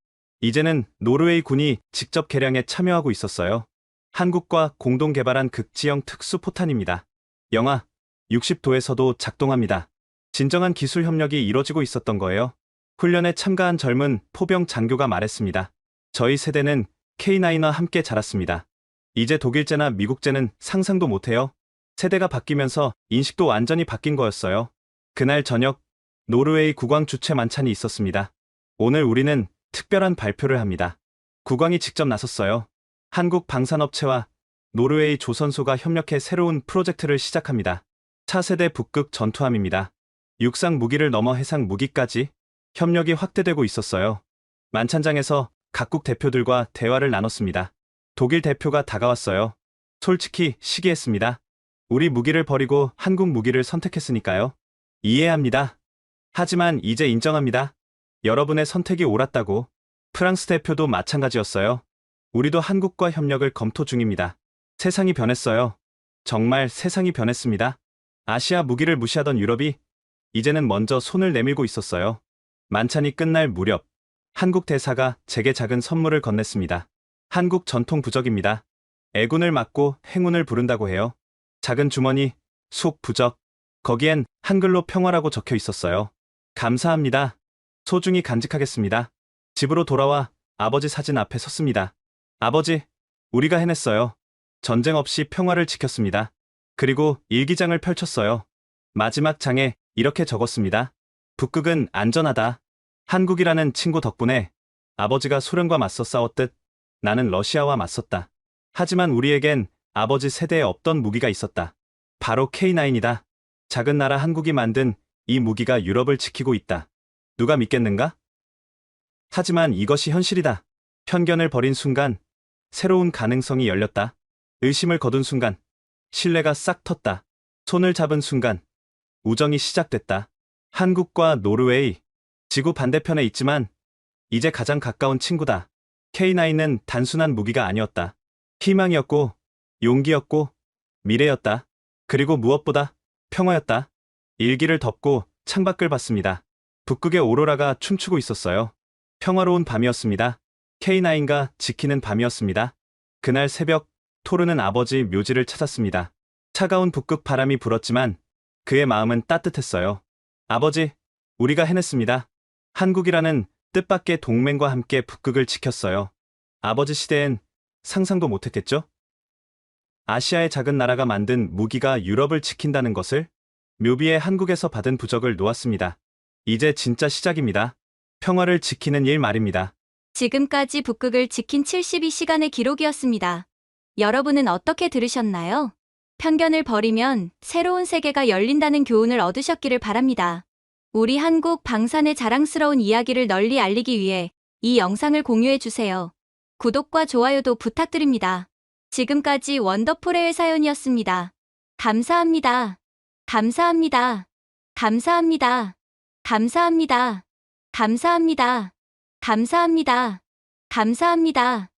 이제는 노르웨이 군이 직접 개량에 참여하고 있었어요. 한국과 공동 개발한 극지형 특수포탄입니다. 영하 60도에서도 작동합니다. 진정한 기술 협력이 이뤄지고 있었던 거예요. 훈련에 참가한 젊은 포병 장교가 말했습니다. 저희 세대는 K9와 함께 자랐습니다. 이제 독일제나 미국제는 상상도 못해요. 세대가 바뀌면서 인식도 완전히 바뀐 거였어요. 그날 저녁 노르웨이 국왕 주최 만찬이 있었습니다. 오늘 우리는 특별한 발표를 합니다. 국왕이 직접 나섰어요. 한국 방산업체와 노르웨이 조선소가 협력해 새로운 프로젝트를 시작합니다. 차세대 북극 전투함입니다. 육상 무기를 넘어 해상 무기까지 협력이 확대되고 있었어요. 만찬장에서 각국 대표들과 대화를 나눴습니다. 독일 대표가 다가왔어요. 솔직히 시기했습니다. 우리 무기를 버리고 한국 무기를 선택했으니까요. 이해합니다. 하지만 이제 인정합니다. 여러분의 선택이 옳았다고. 프랑스 대표도 마찬가지였어요. 우리도 한국과 협력을 검토 중입니다. 세상이 변했어요. 정말 세상이 변했습니다. 아시아 무기를 무시하던 유럽이 이제는 먼저 손을 내밀고 있었어요. 만찬이 끝날 무렵 한국 대사가 제게 작은 선물을 건넸습니다. 한국 전통 부적입니다. 애군을 막고 행운을 부른다고 해요. 작은 주머니, 속 부적. 거기엔 한글로 평화라고 적혀 있었어요. 감사합니다. 소중히 간직하겠습니다. 집으로 돌아와 아버지 사진 앞에 섰습니다. 아버지, 우리가 해냈어요. 전쟁 없이 평화를 지켰습니다. 그리고 일기장을 펼쳤어요. 마지막 장에 이렇게 적었습니다. 북극은 안전하다. 한국이라는 친구 덕분에 아버지가 소련과 맞서 싸웠듯 나는 러시아와 맞섰다. 하지만 우리에겐 아버지 세대에 없던 무기가 있었다. 바로 K9이다. 작은 나라 한국이 만든 이 무기가 유럽을 지키고 있다. 누가 믿겠는가? 하지만 이것이 현실이다. 편견을 버린 순간 새로운 가능성이 열렸다. 의심을 거둔 순간 신뢰가 싹 텄다. 손을 잡은 순간 우정이 시작됐다. 한국과 노르웨이, 지구 반대편에 있지만 이제 가장 가까운 친구다. K9은 단순한 무기가 아니었다. 희망이었고, 용기였고, 미래였다. 그리고 무엇보다 평화였다. 일기를 덮고 창밖을 봤습니다. 북극의 오로라가 춤추고 있었어요. 평화로운 밤이었습니다. K9가 지키는 밤이었습니다. 그날 새벽, 토르는 아버지 묘지를 찾았습니다. 차가운 북극 바람이 불었지만 그의 마음은 따뜻했어요. 아버지, 우리가 해냈습니다. 한국이라는 뜻밖의 동맹과 함께 북극을 지켰어요. 아버지 시대엔 상상도 못했겠죠? 아시아의 작은 나라가 만든 무기가 유럽을 지킨다는 것을. 묘비에 한국에서 받은 부적을 놓았습니다. 이제 진짜 시작입니다. 평화를 지키는 일 말입니다.
지금까지 북극을 지킨 72시간의 기록이었습니다. 여러분은 어떻게 들으셨나요? 편견을 버리면 새로운 세계가 열린다는 교훈을 얻으셨기를 바랍니다. 우리 한국 방산의 자랑스러운 이야기를 널리 알리기 위해 이 영상을 공유해주세요. 구독과 좋아요도 부탁드립니다. 지금까지 원더풀의 사연이었습니다. 감사합니다. 감사합니다. 감사합니다. 감사합니다. 감사합니다. 감사합니다. 감사합니다.